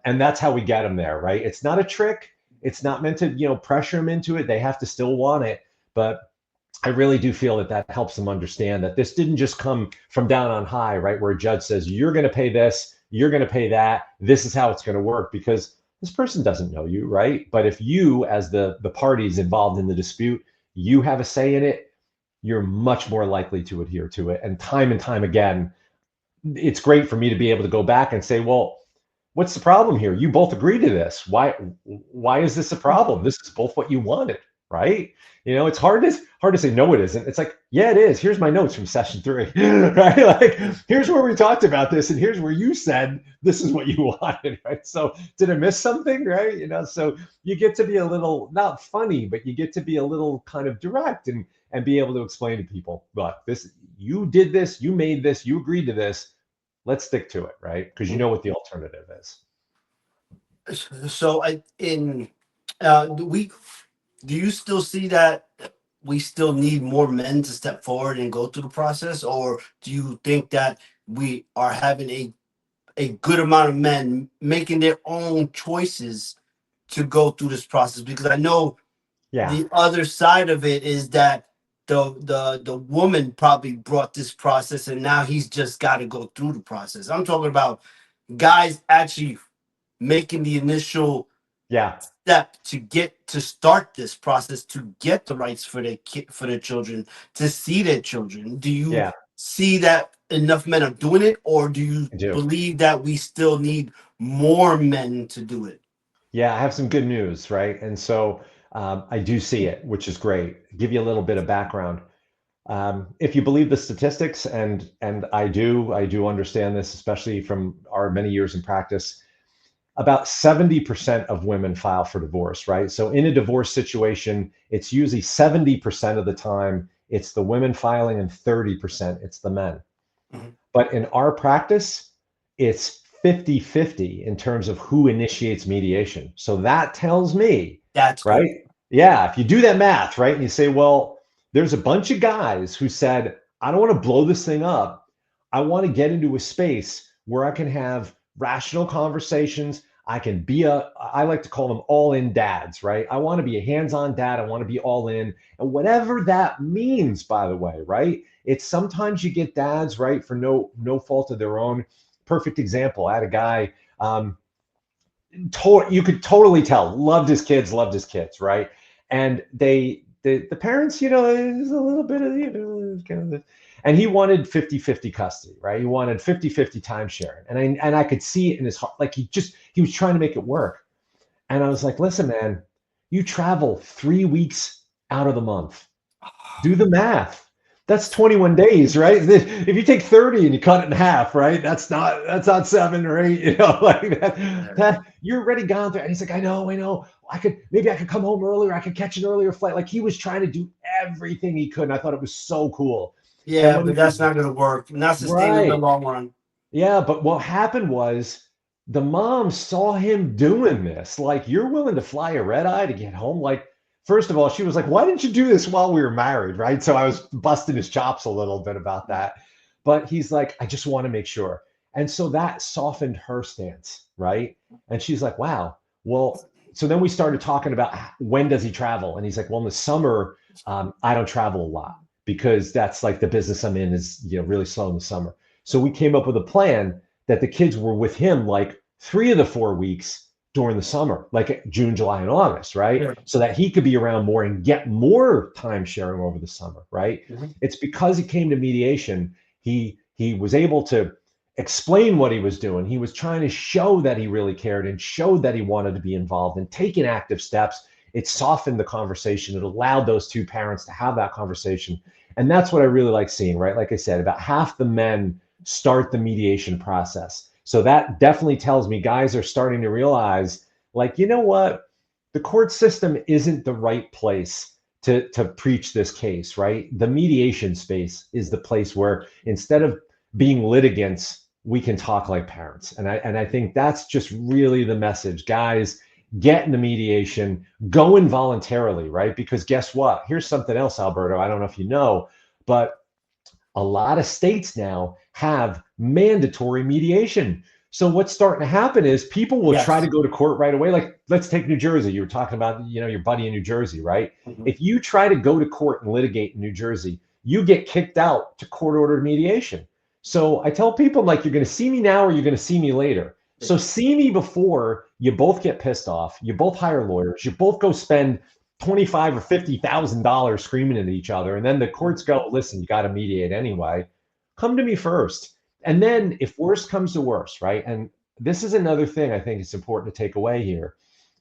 And that's how we get them there, right? It's not a trick. It's not meant to, pressure them into it. They have to still want it. But I really do feel that that helps them understand that this didn't just come from down on high, right? Where a judge says, you're going to pay this, you're going to pay that. This is how it's going to work, because this person doesn't know you, right? But if you, as the parties involved in the dispute, you have a say in it, you're much more likely to adhere to it. And time again, it's great for me to be able to go back and say, well, what's the problem here? You both agree to this. Why is this a problem? This is both what you wanted, right? It's hard to say no, it isn't. It's like, yeah, it is. Here's my notes from session 3, right? Like, here's where we talked about this, and here's where you said this is what you wanted, right? So did I miss something, right? So you get to be a little, not funny, but you get to be a little kind of direct and be able to explain to people, look, this, you did this, you made this, you agreed to this. Let's stick to it, right? Because you know what the alternative is. So I in we do you still see that we still need more men to step forward and go through the process, or do you think that we are having a good amount of men making their own choices to go through this process? Because I know Yeah, the other side of it is that the woman probably brought this process and now he's just got to go through the process. I'm talking about guys actually making the initial yeah, step to get to start this process to get the rights for for their children, to see their children. Do you yeah, see that enough men are doing it, or do you I do. believe that we still need more men to do it? Yeah, I have some good news, right? And so I do see it, which is great. Give you a little bit of background. If you believe the statistics, and I do understand this, especially from our many years in practice, about 70% of women file for divorce, right? So in a divorce situation, it's usually 70% of the time it's the women filing and 30% it's the men. Mhm. But in our practice, it's 50-50 in terms of who initiates mediation. So that tells me, That's good. right? Yeah, if you do that math, right, and you say, well, there's a bunch of guys who said, I don't want to blow this thing up. I want to get into a space where I can have rational conversations. I can be I like to call them all in dads, right? I want to be a hands on dad. I want to be all in. And whatever that means, by the way, right? It's sometimes you get dads, right, for no fault of their own. Perfect example. I had a guy, you could totally tell, loved his kids, right? And the parents, there's a little bit of, kind of, and he wanted 50-50 custody, right? He wanted 50-50 time sharing. And I could see it in his heart. Like he was trying to make it work. And I was like, listen, man, you travel 3 weeks out of the month. Do the math. That's 21 days, right? If you take 30 and you cut it in half, right? That's not 7 or 8, like that you're already gone through. And he's like, I know. Maybe I could come home earlier. I could catch an earlier flight. Like he was trying to do everything he could. And I thought it was so cool. And Yeah, when but that's not gonna work. Not sustainable in the right. long run. Yeah, but what happened was the mom saw him doing this. Like, you're willing to fly a red eye to get home? Like, first of all, she was like, why didn't you do this while we were married? Right. So I was busting his chops a little bit about that. But he's like, I just want to make sure. And so that softened her stance. Right. And she's like, wow. Well, so then we started talking about when does he travel? And he's like, well, in the summer, I don't travel a lot because that's like the business I'm in is, really slow in the summer. So we came up with a plan that the kids were with him like 3 of the 4 weeks during the summer, like June, July, and August, right? Yeah. So that he could be around more and get more time sharing over the summer, right? Mhm. It's because he came to mediation, he was able to explain what he was doing. He was trying to show that he really cared and showed that he wanted to be involved and taking active steps. It softened the conversation. It allowed those two parents to have that conversation. And that's what I really like seeing, right? Like I said, about half the men start the mediation process. So that definitely tells me guys are starting to realize, like, you know what? The court system isn't the right place to preach this case, right? The mediation space is the place where instead of being litigants, we can talk like parents. And I think that's just really the message. Guys, get into mediation, go involuntarily, right? Because guess what? Here's something else, Alberto. I don't know if you know, but a lot of states now have mandatory mediation. So what's starting to happen is people will try to Yes. go to court right away. Like, let's take New Jersey. You were talking about, your buddy in New Jersey, right? Mhm. If you try to go to court and litigate in New Jersey, you get kicked out to court ordered mediation. So I tell people, like, you're going to see me now or you're going to see me later. So see me before you both get pissed off. You both hire lawyers. You both go spend 25 or $50,000 screaming at each other, and then the courts go, listen, you got to mediate anyway. Come to me first, and then if worse comes to worse, right? And this is another thing I think it's important to take away here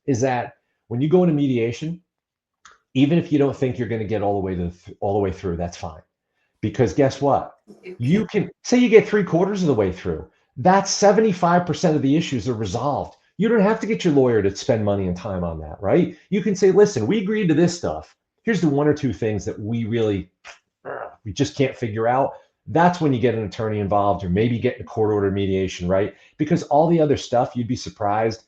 is that when you go into mediation, even if you don't think you're going to get all the way through, that's fine. Because guess what? You can say you get 3/4 of the way through. That's 75% of the issues are resolved. You don't have to get your lawyer to spend money and time on that, right? You can say, listen, we agreed to this stuff. Here's the 1 or 2 things that we just can't figure out. That's when you get an attorney involved or maybe get a court order mediation, right? Because all the other stuff, you'd be surprised.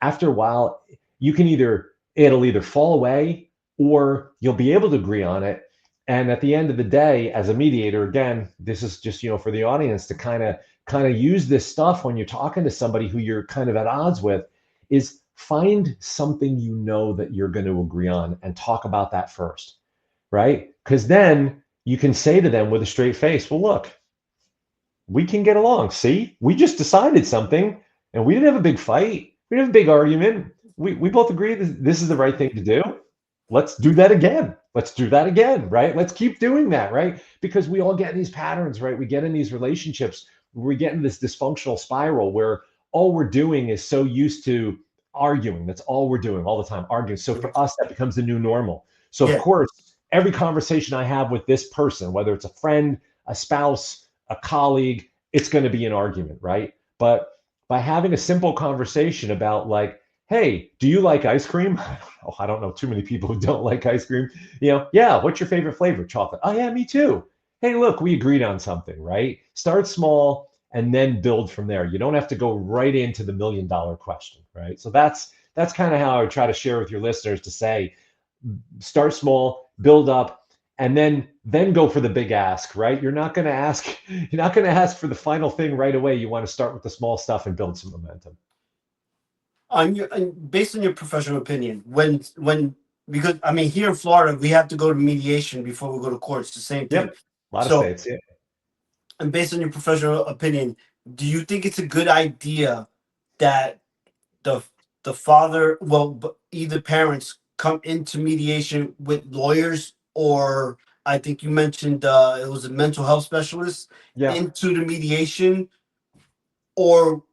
After a while, it'll either fall away or you'll be able to agree on it. And at the end of the day, as a mediator, again, this is just, for the audience to kind of use this stuff when you're talking to somebody who you're kind of at odds with, is find something that you're going to agree on and talk about that first, right? Because then you can say to them with a straight face, well, look, we can get along. See, we just decided something and we didn't have a big fight. We didn't have a big argument. We both agree that this is the right thing to do. Let's do that again. Let's do that again, right? Let's keep doing that, right? Because we all get in these patterns, right? We get in these relationships where we get in this dysfunctional spiral where all we're doing is so used to arguing. That's all we're doing all the time, arguing. So for us, that becomes the new normal. So of Yeah. course, every conversation I have with this person, whether it's a friend, a spouse, a colleague, it's going to be an argument, right? But by having a simple conversation about, like, hey, do you like ice cream? I don't know too many people who don't like ice cream. Yeah, what's your favorite flavor? Chocolate. Oh, yeah, me too. Hey, look, we agreed on something, right? Start small and then build from there. You don't have to go right into the $1 million question, right? So that's kind of how I would try to share with your listeners to say, start small, build up, and then go for the big ask, right? You're not going to ask for the final thing right away. You want to start with the small stuff and build some momentum. Based on your professional opinion, when because I mean here in Florida we have to go to mediation before we go to court. It's the same thing. Yep. A lot of So, states, yeah. and based on your professional opinion, do you think it's a good idea that the the father, well, either parents come into mediation with lawyers, or I think you mentioned it was a mental health specialist Yeah. into the mediation, or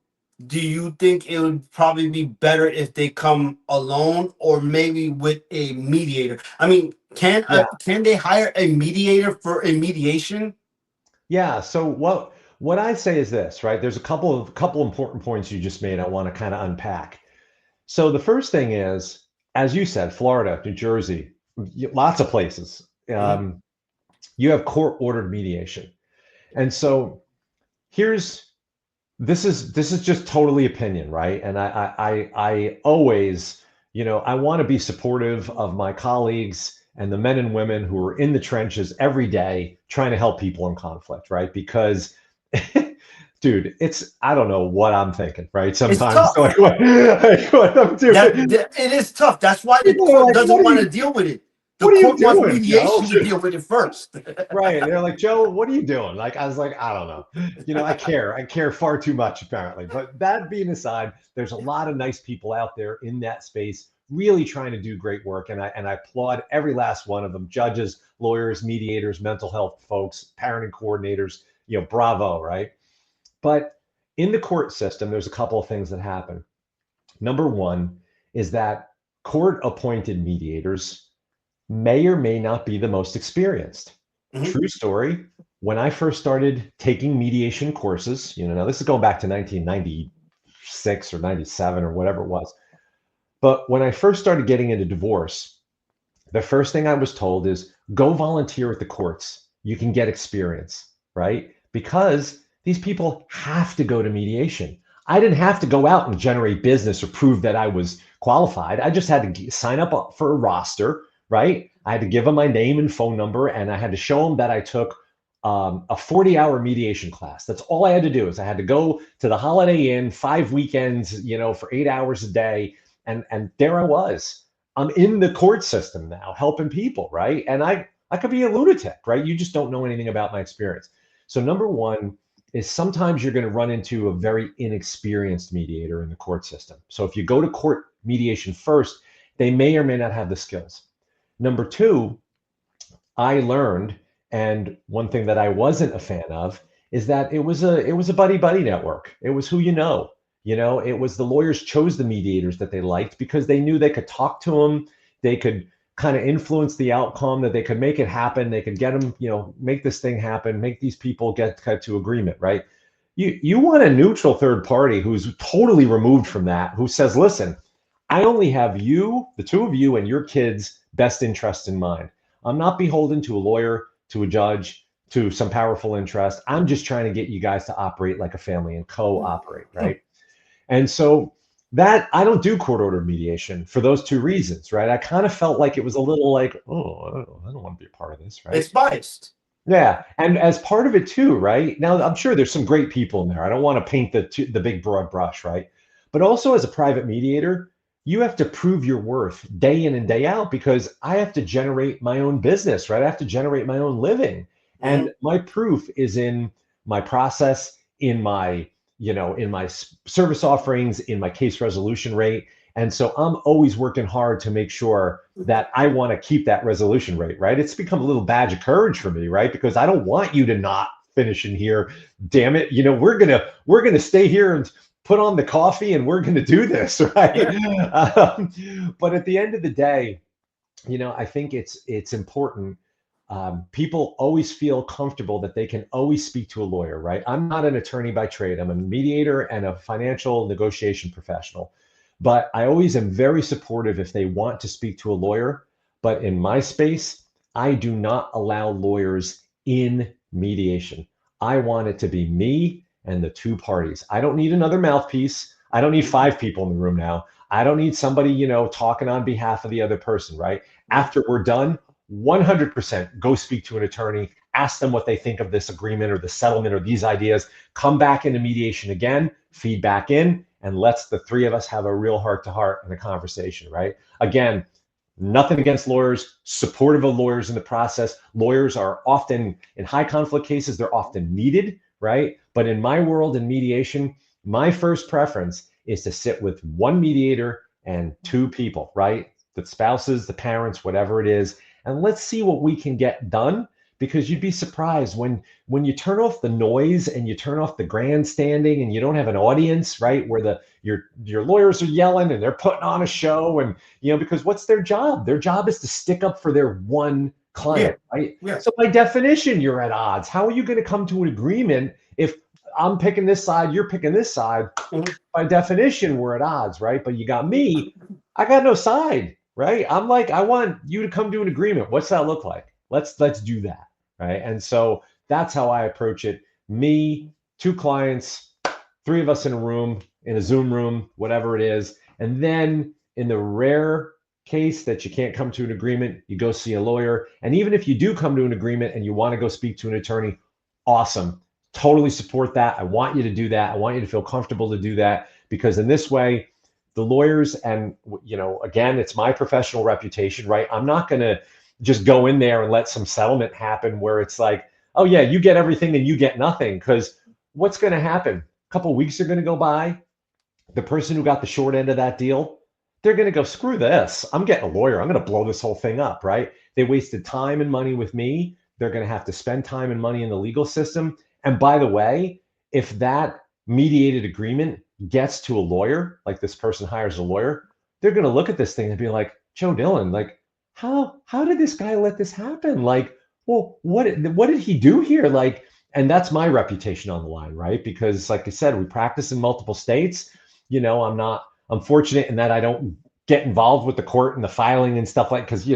do you think it would probably be better if they come alone or maybe with a mediator? I mean, Yeah. can they hire a mediator for a mediation? Yeah. So what I say is this, right? There's a couple important points you just made I want to kind of unpack. So the first thing is, as you said, Florida, New Jersey, lots of places. Mhm. You have court-ordered mediation. And so here's this is just totally opinion, right? And I always, I want to be supportive of my colleagues and the men and women who are in the trenches every day trying to help people in conflict, right? Because dude, it's I don't know what I'm thinking, right? It's Sometimes tough. like what I'm doing. It is tough. That's why the People are court like, doesn't want to deal with it. The what are you court wants doing, Joe? mediation to deal with it first. Right. They're like, Joe, what are you doing? Like, I was like, I don't know. I care far too much, apparently. But that being aside, there's a lot of nice people out there in that space really trying to do great work. And I applaud every last one of them, judges, lawyers, mediators, mental health folks, parenting coordinators, bravo, right? But in the court system, there's a couple of things that happen. Number one is that court appointed mediators may or may not be the most experienced. Mhm. True story. When I first started taking mediation courses, now this is going back to 1996 or 97 or whatever it was. But when I first started getting into divorce, the first thing I was told is go volunteer at the courts. You can get experience, right? Because these people have to go to mediation. I didn't have to go out and generate business or prove that I was qualified. I just had to sign up for a roster, right? I had to give them my name and phone number, and I had to show them that I took a 40-hour mediation class. That's all I had to do is I had to go to the Holiday Inn 5 weekends, for 8 hours a day, and there I was. I'm in the court system now, helping people, right? And I could be a lunatic, right? You just don't know anything about my experience. So number one is sometimes you're going to run into a very inexperienced mediator in the court system. So if you go to court mediation first, they may or may not have the skills. Number two, I learned, and one thing that I wasn't a fan of is that it was a buddy buddy network. It was who you know. It was the lawyers chose the mediators that they liked because they knew they could talk to them, they could kind of influence the outcome, that they could make it happen, they could get them, make this thing happen, make these people get to agreement, right? You want a neutral third party who's totally removed from that, who says, listen, I only have you, the two of you, and your kids' best interest in mind. I'm not beholden to a lawyer, to a judge, to some powerful interest. I'm just trying to get you guys to operate like a family and co-operate, right? And so that I don't do court ordered mediation for those two reasons, right? I kind of felt like it was a little like, oh, I don't want to be a part of this, right? It's biased. Yeah, and as part of it too, right? Now, I'm sure there's some great people in there. I don't want to paint the big broad brush, right? But also as a private mediator, you have to prove your worth day in and day out because I have to generate my own business, right? I have to generate my own living. And Mhm. my proof is in my process, in my service offerings, in my case resolution rate. And so I'm always working hard to make sure that I want to keep that resolution rate, right? It's become a little badge of courage for me, right? Because I don't want you to not finish in here. Damn it. We're gonna stay here and put on the coffee and we're gonna do this, right? Yeah. But at the end of the day, I think it's important. People always feel comfortable that they can always speak to a lawyer, right? I'm not an attorney by trade. I'm a mediator and a financial negotiation professional. But I always am very supportive if they want to speak to a lawyer. But in my space, I do not allow lawyers in mediation. I want it to be me and the two parties. I don't need another mouthpiece. I don't need five people in the room now. I don't need somebody, talking on behalf of the other person, right? After we're done, 100% go speak to an attorney, ask them what they think of this agreement or the settlement or these ideas, come back into mediation again, feed back in, and let's the three of us have a real heart to heart and a conversation, right? Again, nothing against lawyers, supportive of lawyers in the process. Lawyers are often in high conflict cases, they're often needed, right? But in my world in mediation, my first preference is to sit with one mediator and two people, right? the spouses, the parents, whatever it is, and let's see what we can get done. Because you'd be surprised when you turn off the noise and you turn off the grandstanding and you don't have an audience, right? Where your lawyers are yelling and they're putting on a show, and because what's their job? Their job is to stick up for their one Yeah. client, right? Yeah. So by definition, you're at odds. How are you going to come to an agreement if I'm picking this side, you're picking this side? Mhm. By definition, we're at odds, right? But you got me, I got no side, right? I'm like, I want you to come to an agreement. What's that look like? Let's do that, right? And so that's how I approach it. Me, two clients, three of us in a room, in a Zoom room, whatever it is. And then in the rare case that you can't come to an agreement, you go see a lawyer. And even if you do come to an agreement and you want to go speak to an attorney, awesome. Totally support that. I want you to do that. I want you to feel comfortable to do that, because in this way, the lawyers, and again, it's my professional reputation, right? I'm not going to just go in there and let some settlement happen where it's like, oh yeah, you get everything and you get nothing. Because what's going to happen? A couple of weeks are going to go by. The person who got the short end of that deal, they're going to go, screw this. I'm getting a lawyer. I'm going to blow this whole thing up, right? They wasted time and money with me. They're going to have to spend time and money in the legal system. And by the way, if that mediated agreement gets to a lawyer, like this person hires a lawyer, they're going to look at this thing and be like, Joe Dillon, like, how did this guy let this happen? Like, well, what did he do here? Like, and that's my reputation on the line, right? Because like I said, we practice in multiple states. I'm fortunate in that I don't get involved with the court and the filing and stuff like, because I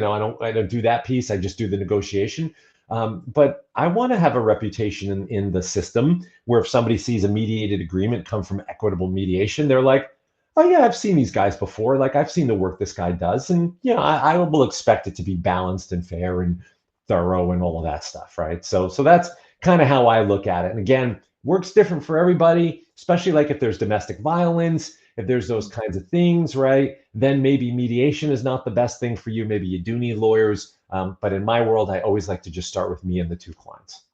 don't do that piece. I just do the negotiation. But I want to have a reputation in the system where if somebody sees a mediated agreement come from equitable mediation, they're like, oh yeah, I've seen these guys before. Like I've seen the work this guy does, and I will expect it to be balanced and fair and thorough and all of that stuff, right? So that's kind of how I look at it. And again, works different for everybody, especially like if there's domestic violence, if there's those kinds of things, right? Then maybe mediation is not the best thing for you. Maybe you do need lawyers. But in my world, I always like to just start with me and the two clients.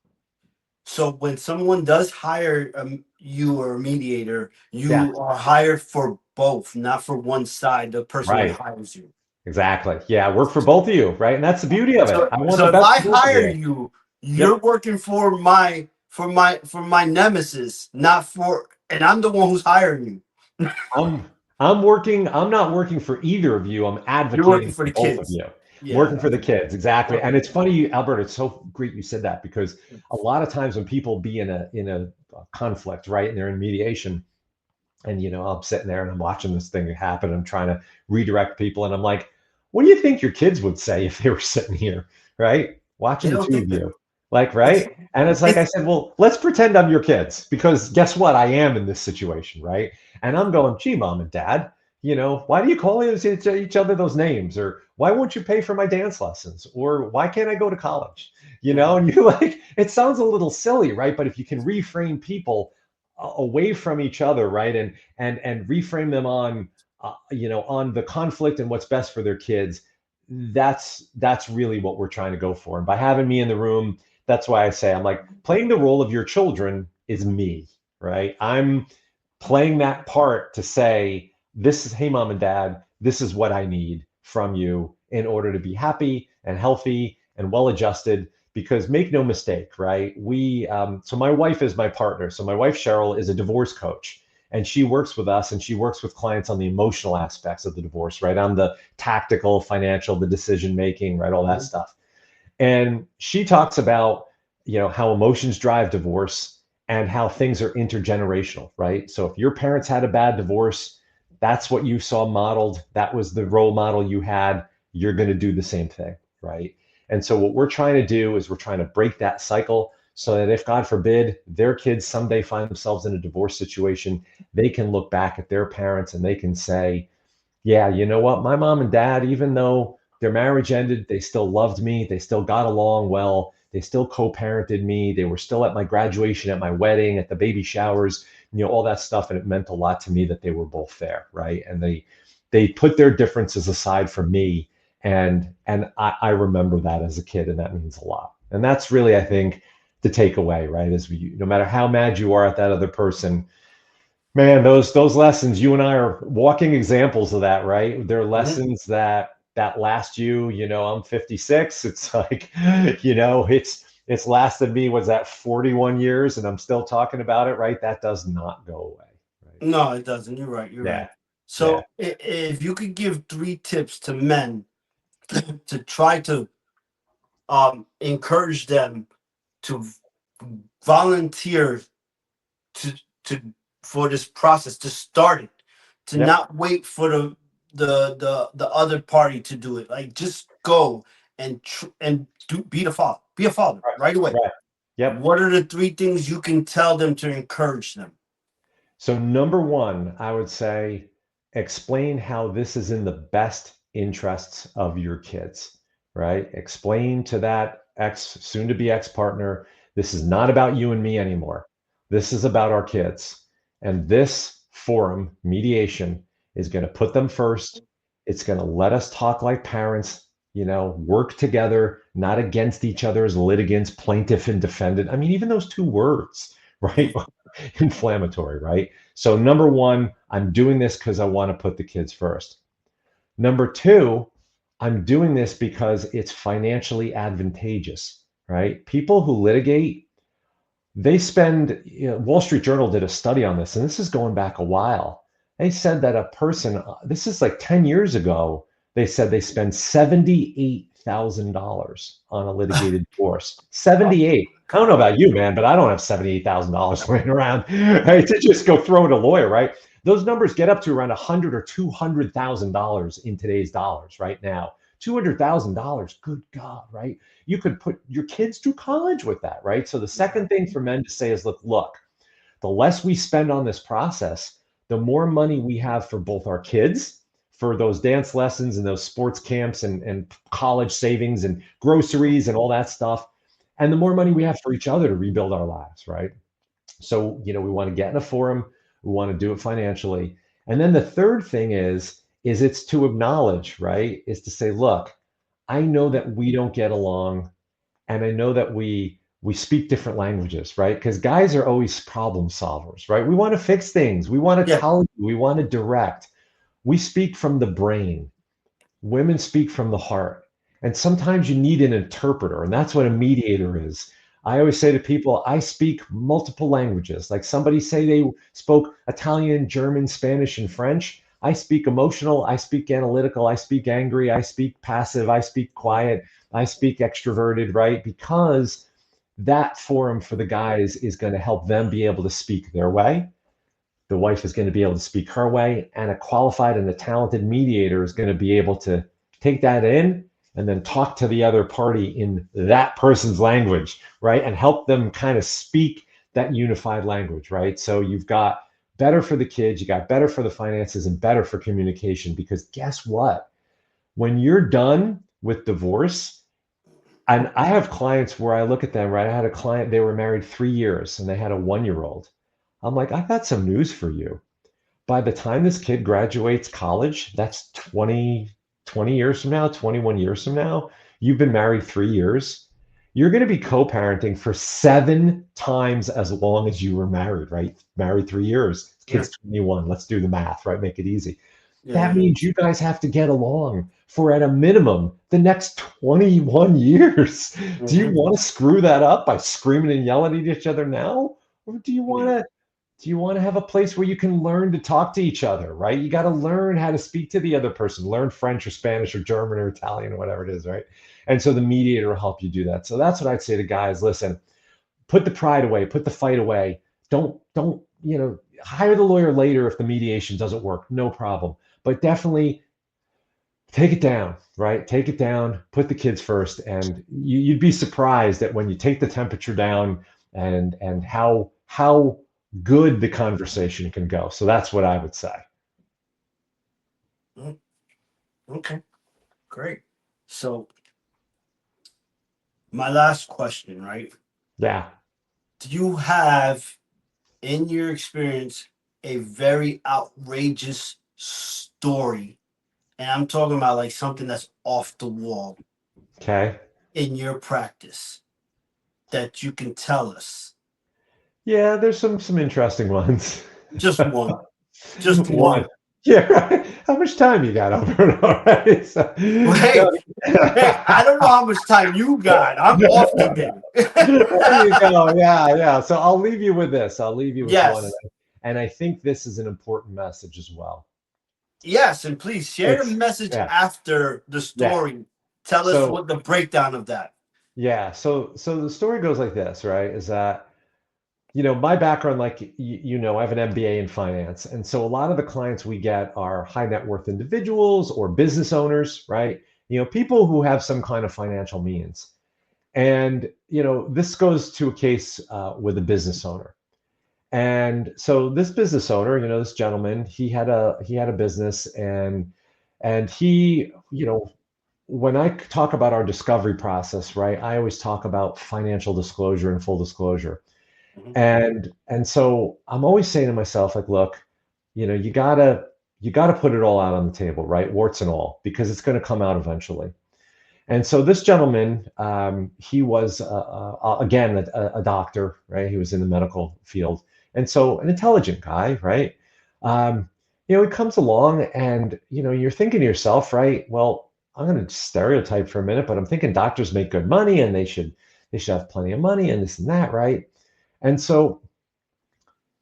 So when someone does hire you or a mediator, Yeah, you are hired for both, not for one side, the person that right. hires you. Exactly. Yeah, work for both of you, right? And that's the beauty of it. So, I want so the if best I for both of hire you. you, you're Yep. working for my nemesis, not for, and I'm the one who's hiring you. I'm working, I'm not working for either of you. I'm You're working advocating for for the both of kids. you. I'm Yeah. working for the Okay. kids, exactly. And Okay. it's funny, Albert, it's so great you said that, because a lot of times when people be in a conflict, right, and they're in mediation, and I'm sitting there and I'm watching this thing happen. I'm trying to redirect people, and I'm like, what do you think your kids would say if they were sitting here, right, They watching the don't two think of that you, like, it's right? And it's like I it's said, well, let's pretend I'm your kids, because guess what? I am in this situation, right? And I'm going, gee, mom and dad, why do you call each other those names? Or why won't you pay for my dance lessons? Or why can't I go to college? Mhm. And you're like, it sounds a little silly, right? But if you can reframe people away from each other, right, and reframe them on the conflict and what's best for their kids, that's really what we're trying to go for. And by having me in the room, that's why I say, I'm like, playing the role of your children is me, right? I'm playing that part to say, this is, hey, mom and dad, this is what I need from you in order to be happy and healthy and well adjusted. Because make no mistake, right? So my wife is my partner. So my wife, Cheryl, is a divorce coach, and she works with us and she works with clients on the emotional aspects of the divorce, right? On the tactical, financial, the decision making, right? All that Mhm. stuff. And she talks about, how emotions drive divorce and how things are intergenerational, right? So if your parents had a bad divorce, that's what you saw modeled. That was the role model you had. You're going to do the same thing, right? And so what we're trying to do is we're trying to break that cycle so that if, God forbid, their kids someday find themselves in a divorce situation, they can look back at their parents and they can say, yeah, you know what? My mom and dad, even though their marriage ended, they still loved me. They still got along well. They still co-parented me. They were still at my graduation, at my wedding, at the baby showers, all that stuff. And it meant a lot to me that they were both there, right? And they put their differences aside for me. And I remember that as a kid, and that means a lot. And that's really, I think, the takeaway, right? Is no matter how mad you are at that other person, man, those lessons, you and I are walking examples of that, right? They're Mhm. lessons that that last I'm 56. It's like, it's lasted me, was that 41 years, and I'm still talking about it, right? That does not go away, right? No, it doesn't. You're right. You're Yeah, right. yeah, So if you could give three tips to men to try to encourage them to volunteer to to for this process, to start it, to yep, not wait for the other party to do it, like just go and be the father, be a father right, right away. right, yep. What are the three things you can tell them to encourage them? So, number one, I would say explain how this is in the best interests of your kids, right? Explain to that soon to be ex partner, this is not about you and me anymore. This is about our kids. And this forum, mediation, is going to put them first. It's going to let us talk like parents, work together, not against each other as litigants, plaintiff and defendant. I mean, even those two words, right? Inflammatory, right? So, number one, I'm doing this because I want to put the kids first. Number two, I'm doing this because it's financially advantageous, right? People who litigate, they spend, Wall Street Journal did a study on this, and this is going back a while. They said that a person, this is like 10 years ago, they said they spend $78,000 on a litigated divorce. 78. I don't know God. about you, man, but I don't have $78,000 laying around, right, to just go throw at a lawyer, right? Those numbers get up to around 100 or $200,000 in today's dollars right now. $200,000, good God, right? You could put your kids through college with that, right? So the Yeah. second thing for men to say is, look, the less we spend on this process, the more money we have for both our kids, for those dance lessons and those sports camps and college savings and groceries and all that stuff. And the more money we have for each other to rebuild our lives, right? So, we want to get in a forum, we want to do it financially. And then the third thing is it's to acknowledge, right? Is to say, look, I know that we don't get along, and I know that we speak different languages, right? Because guys are always problem solvers, right? We want to fix things. We want to Yeah. tell you, we want to direct. We speak from the brain. Women speak from the heart. And sometimes you need an interpreter, and that's what a mediator is. I always say to people, I speak multiple languages. Like somebody say they spoke Italian, German, Spanish, and French. I speak emotional, I speak analytical, I speak angry, I speak passive, I speak quiet, I speak extroverted, right? Because that forum for the guys is going to help them be able to speak their way. The wife is going to be able to speak her way, and a qualified and a talented mediator is going to be able to take that in and then talk to the other party in that person's language, right? And help them kind of speak that unified language, right? So you've got better for the kids, you got better for the finances, and better for communication. Because guess what? When you're done with divorce, and I have clients where I look at them, right? I had a client, they were married 3 years and they had a 1 year old. I'm like, I've got some news for you. By the time this kid graduates college, that's 20 years from now, 21 years from now. You've been married 3 years. You're going to be co-parenting for 7 times as long as you were married, right? Married 3 years. This Yeah. kid's 21. Let's do the math, right? Make it easy. Yeah. That Yeah. means you guys have to get along for at a minimum the next 21 years. Do you Hmm. want to screw that up by screaming and yelling at each other now? Or Yeah. do you want to have a place where you can learn to talk to each other, right? You got to learn how to speak to the other person, learn French or Spanish or German or Italian or whatever it is, right? And so the mediator will help you do that. So that's what I'd say to guys. Listen, put the pride away, put the fight away. Don't, hire the lawyer later if the mediation doesn't work, no problem. But definitely take it down, right? Take it down, put the kids first, and you'd be surprised that when you take the temperature down and how good the conversation can go. So that's what I would say. Mm. Okay. Great. So my last question, right? Yeah. Do you have, in your experience, a very outrageous story? And I'm talking about like something that's off the wall Okay. in your practice that you can tell us. Yeah, there's some interesting ones. Just one. Just One. one. Yeah, right. How much time you got over it? All right. So, Hey, no, hey, I don't know how much time you got. I'm off today. there you go. Yeah, yeah. So I'll leave you with this. I'll leave you with one, Yes. and I think this is an important message as well. Yes, and please share the It's message yeah, after the yeah. story. Tell us So what the breakdown of that. yeah, so the story goes like this, right? Is that my background, like I have an MBA in finance, and so a lot of the clients we get are high net worth individuals or business owners, right? People who have some kind of financial means. And this goes to a case with a business owner. And so this business owner, this gentleman, he had a business, and he, when I talk about our discovery process, right, I always talk about financial disclosure and full disclosure. Mhm. And so I'm always saying to myself, like, look, you gotta put it all out on the table, right? Warts and all, because it's going to come out eventually. And so this gentleman, he was again a doctor, right? He was in the medical field, and so an intelligent guy, right? Um, he comes along, and you're thinking to yourself, right? Well, I'm going to stereotype for a minute, but I'm thinking doctors make good money, and they should have plenty of money, and this and that, right? And so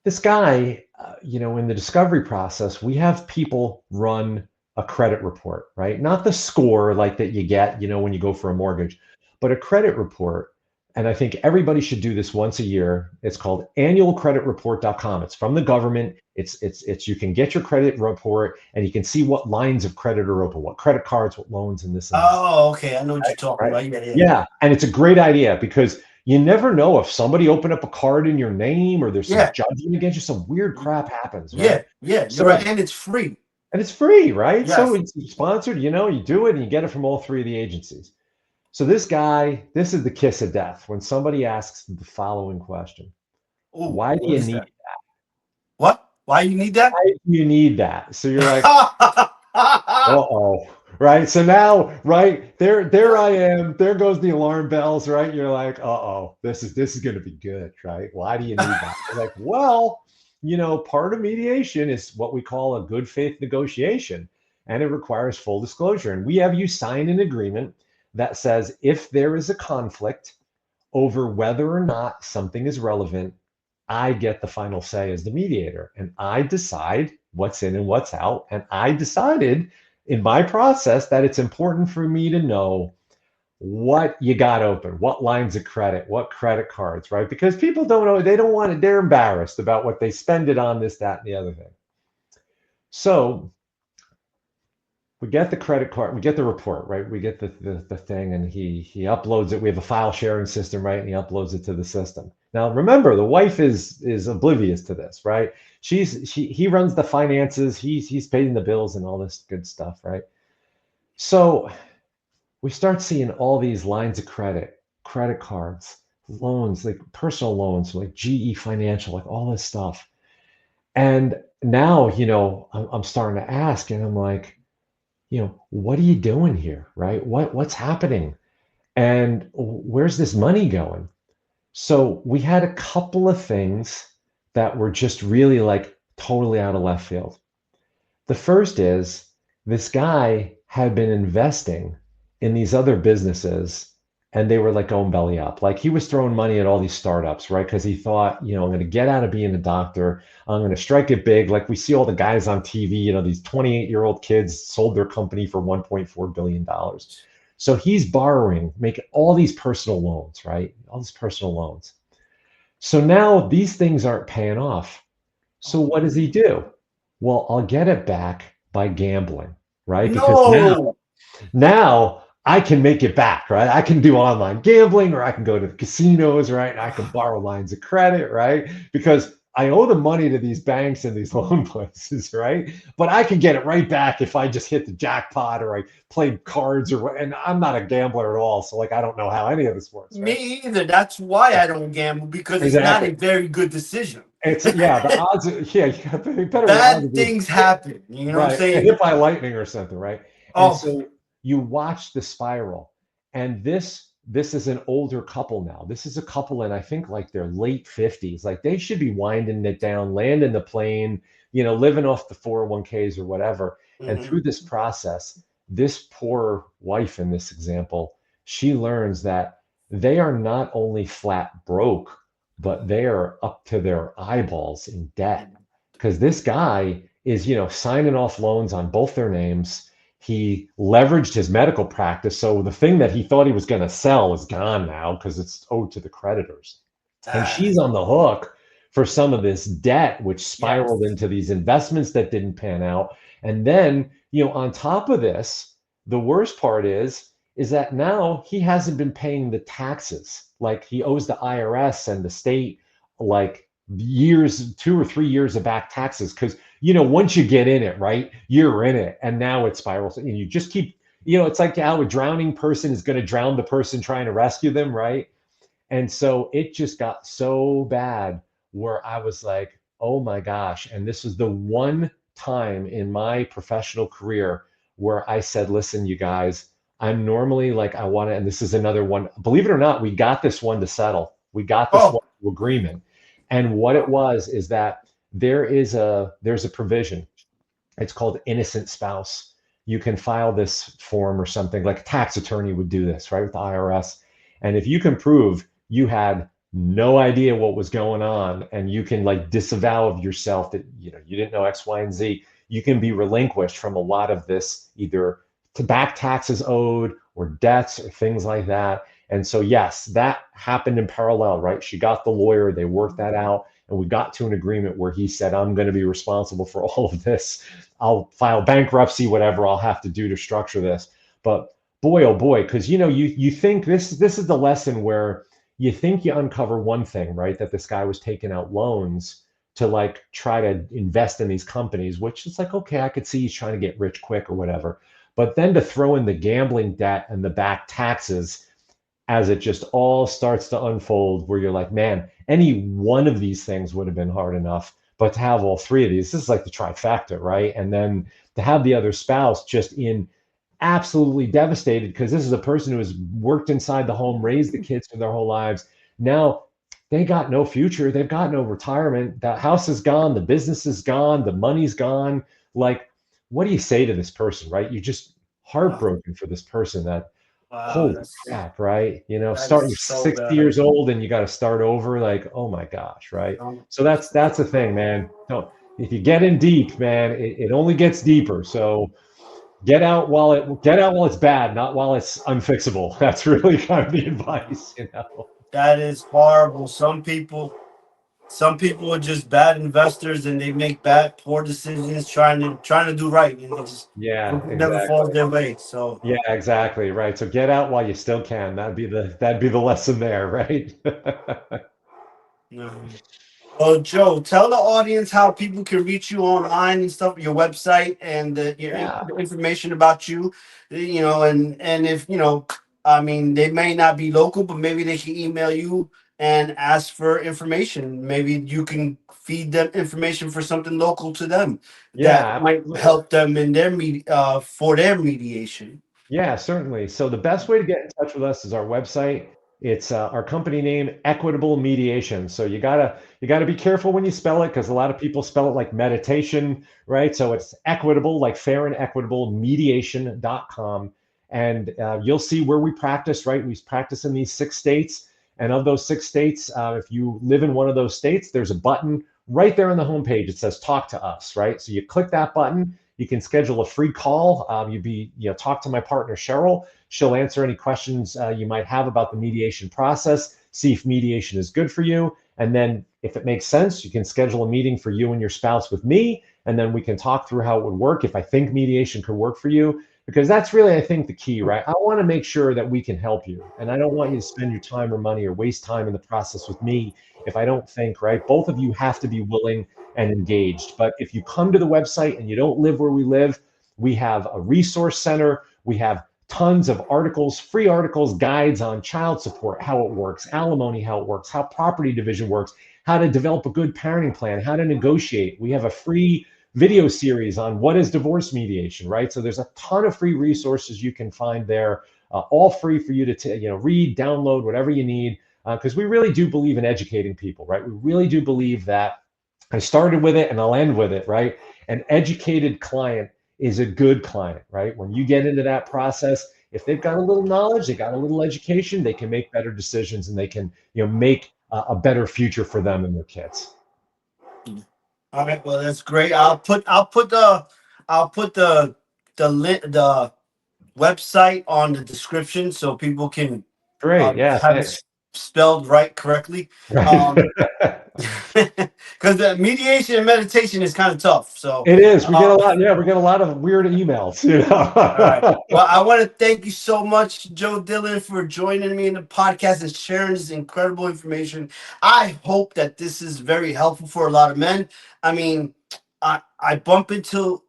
this guy, in the discovery process, we have people run a credit report, right? Not the score like that you get, when you go for a mortgage, but a credit report. And I think everybody should do this once a year. It's called annualcreditreport.com. It's from the government. It's you can get your credit report and you can see what lines of credit are open, what credit cards, what loans, and this and that. Oh, okay. I know what you're talking Right? about. Yeah, yeah, Yeah, and it's a great idea because you never know if somebody opened up a card in your name or there's some yeah, judgment against you, some weird crap happens, right? yeah, yeah. You're right, So, and it's free. and it's free, right? So Yes. it's sponsored, you do it and you get it from all three of the agencies. So this guy, this is the kiss of death when somebody asks the following question. Oh, Why do what you is need that? What? Why you need that? why do you need that? So you're like, uh-oh. Right. So now, right, there I am. There goes the alarm bells, right? You're like, uh-oh, this is gonna be good, right? Why do you need that? You're like, well, part of mediation is what we call a good faith negotiation, and it requires full disclosure. And we have you sign an agreement that says if there is a conflict over whether or not something is relevant, I get the final say as the mediator and I decide what's in and what's out. And I decided in my process that it's important for me to know what you got open, what lines of credit, what credit cards, right? Because people don't know, they don't want it, they're embarrassed about what they spend it on, this, that, and the other thing. So we get the credit card, we get the report, right? We get the thing, and he uploads it. We have a file sharing system, right? And he uploads it to the system. Now remember, the wife is oblivious to this, right? He runs the finances, he's paying the bills and all this good stuff, right? So we start seeing all these lines of credit, credit cards, loans, like personal loans, like GE Financial, like all this stuff. And now, I'm starting to ask, and I'm like, what are you doing here, right? What's happening? And where's this money going? So we had a couple of things that were just really like totally out of left field. The first is this guy had been investing in these other businesses and they were like going belly up. Like he was throwing money at all these startups, right? Because he thought, I'm going to get out of being a doctor. I'm going to strike it big. Like we see all the guys on TV, these 28-year-old kids sold their company for $1.4 billion. So he's borrowing, making all these personal loans, right? All these personal loans. So now these things aren't paying off. So what does he do? Well, I'll get it back by gambling, right? Because No. now I can make it back, right? I can do online gambling or I can go to the casinos, right? And I can borrow lines of credit, right? Because I owe the money to these banks and these loan places, right? But I can get it right back if I just hit the jackpot or I play cards and I'm not a gambler at all. So like I don't know how any of this works, right? Me either. That's why Yeah, I don't gamble because it's not exactly. a very good decision. It's yeah, the odds. Yeah, you better the odds Bad of being things happen. You know what I'm right, hit saying? by lightning or something, right? And Oh, so you watch the spiral, and this is an older couple now. This is a couple in, I think, like their late 50s. Like they should be winding it down, landing the plane, living off the 401ks or whatever. And Hmm. through this process, this poor wife in this example, she learns that they are not only flat broke, but they are up to their eyeballs in debt. Because this guy is, signing off loans on both their names. He leveraged his medical practice. So the thing that he thought he was going to sell is gone now because it's owed to the creditors. And Ah, she's on the hook for some of this debt, which spiraled yes. into these investments that didn't pan out. And then, on top of this, the worst part is that now he hasn't been paying the taxes. Like he owes the IRS and the state like years, 2 or 3 years of back taxes. Cause once you get in it, right, you're in it. And now it spirals and you just keep, it's like how a drowning person is going to drown the person trying to rescue them, right? And so it just got so bad where I was like, oh my gosh. And this was the one time in my professional career where I said, listen, you guys, I'm normally like, I want to, and this is another one, believe it or not, we got this one to settle. We got this Oh, one to agreement. And what it was is that there's a provision. It's called innocent spouse. You can file this form or something like a tax attorney would do this, right, with the IRS. And if you can prove you had no idea what was going on and you can like disavow of yourself that you didn't know X, Y, and Z, you can be relinquished from a lot of this, either to back taxes owed or debts or things like that. And so yes, that happened in parallel, right? She got the lawyer, they worked that out, and we got to an agreement where he said, I'm going to be responsible for all of this. I'll file bankruptcy, whatever I'll have to do to structure this. But boy, oh boy, because you think this is the lesson where you think you uncover one thing, right? That this guy was taking out loans to like try to invest in these companies, which is like, okay, I could see he's trying to get rich quick or whatever. But then to throw in the gambling debt and the back taxes as it just all starts to unfold, where you're like, man, any one of these things would have been hard enough, but to have all three of these, this is like the trifecta, right? And then to have the other spouse just in absolutely devastated because this is a person who has worked inside the home, raised the kids for their whole lives. Now they got no future, they've got no retirement. The house is gone, the business is gone, the money's gone. Like, what do you say to this person, right? You're just wow. heartbroken for this person that, Wow. holy crap, right? That Start, is you're so 60 bad. years old and you got to start over. Like, oh my gosh, right? Um, So that's the thing, man. Don't, if you get in deep, man, it only gets deeper. So get out while it's bad, not while it's unfixable. That's really kind of the advice, you know. that is horrible. Some people are just bad investors and they make bad, poor decisions trying to do right, and it just Yeah, something never falls exactly. their way. So, Yeah, exactly. Right. So get out while you still can. That'd be the lesson there, right? mhm. Well, Joe, tell the audience how people can reach you online and stuff, your website and Yeah. the information about you, and if I mean, they may not be local, but maybe they can email you and ask for information. Maybe you can feed them information for something local to them that Yeah, might absolutely. help them in their for their mediation. Yeah, certainly. So the best way to get in touch with us is our website. It's our company name, Equitable Mediation. So you gotta be careful when you spell it because a lot of people spell it like meditation, right? So it's equitable, like fair and equitable mediation.com. And you'll see where we practice, right? We practice in these 6 states. And of those 6 states, if you live in one of those states, there's a button right there on the homepage. It says talk to us, right? So you click that button, you can schedule a free call. Talk to my partner, Cheryl. She'll answer any questions you might have about the mediation process, see if mediation is good for you. And then if it makes sense, you can schedule a meeting for you and your spouse with me. And then we can talk through how it would work if I think mediation could work for you. Because that's really, I think, the key, right? I want to make sure that we can help you. And I don't want you to spend your time or money or waste time in the process with me if I don't think, right? Both of you have to be willing and engaged. But if you come to the website and you don't live where we live, we have a resource center. We have tons of articles, free articles, guides on child support, how it works, alimony, how it works, how property division works, how to develop a good parenting plan, how to negotiate. We have a free video series on what is divorce mediation, right? So there's a ton of free resources you can find there. all free for you to read, download, whatever you need, because we really do believe in educating people, right? We really do believe that. I started with it and I'll end with it, right? An educated client is a good client, right? When you get into that process, if they've got a little knowledge, they got a little education, they can make better decisions and they can, make a better future for them and their kids. All right, well that's great. I'll put the website on the description so people can Great. Yeah. have it spelled right correctly. Right. Um, because the mediation and meditation is kind of tough. So, It is. We get a uh, lot. Yeah, we get a lot of weird emails. all right. Well, I want to thank you so much, Joe Dillon, for joining me in the podcast and sharing this incredible information. I hope that this is very helpful for a lot of men. I mean, I bump into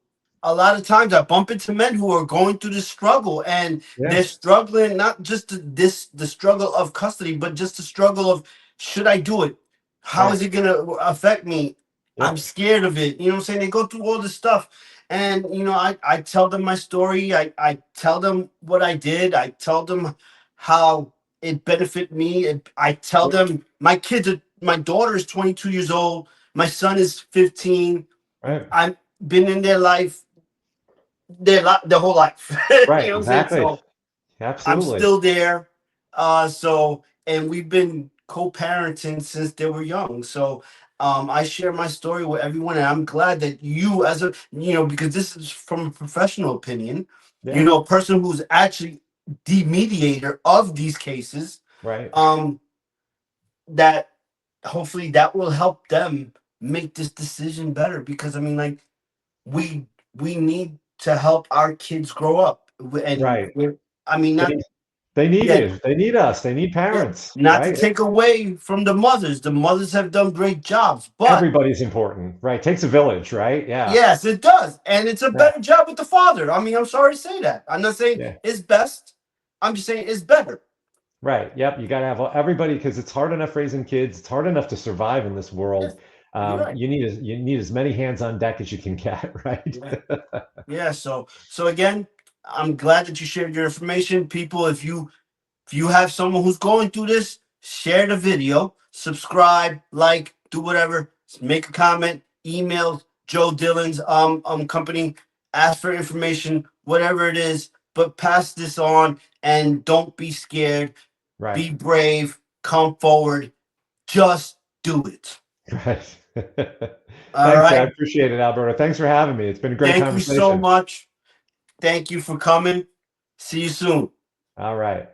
a lot of times I bump into men who are going through the struggle and Yeah. they're struggling not just the struggle of custody, but just the struggle of should I do it? How is Right. it gonna affect me? I'm Yep. scared of it. You know what I'm saying? They go through all this stuff. And I tell them my story. I tell them what I did. I tell them how it benefit me. I tell Yep. them my daughter is 22 years old. My son is 15. Right. I've been in their life, their whole life. You Right. know what I'm saying? Exactly. So I'm Absolutely. still there. And we've been co-parenting since they were young. So I share my story with everyone, and I'm glad that you, as a because this is from a professional opinion, Yeah. a person who's actually the mediator of these cases, Right. um, that hopefully that will help them make this decision better. Because I mean, like we we need to help our kids grow up, and Right. I mean, not They they need yeah, you. They need us. They need yeah, parents. not to Right. take away from the mothers. The mothers have done great jobs, but Everybody's important. Right. Takes a village. Right. Yeah. yes, it does. And it's a Yeah. better job with the father. I mean, I'm sorry to say that. I'm not saying Yeah. it's best. I'm just saying it's better. Right. Yep. You got to have everybody because it's hard enough raising kids. It's hard enough to survive in this Yes, world. you're right. You need as many hands on deck as you can get. Right. Yeah. Yeah. So again, I'm glad that you shared your information. People, if you have someone who's going through this, share the video, subscribe, like, do whatever, make a comment, email Joe Dillon's company, ask for information, whatever it is, but pass this on and don't be scared. Right. Be brave, come forward, just do it. Right. All Thanks. I right. appreciate it, Alberto. Thanks for having me. It's been a great Thank you so conversation. much. Thank you for coming. See you soon. All right.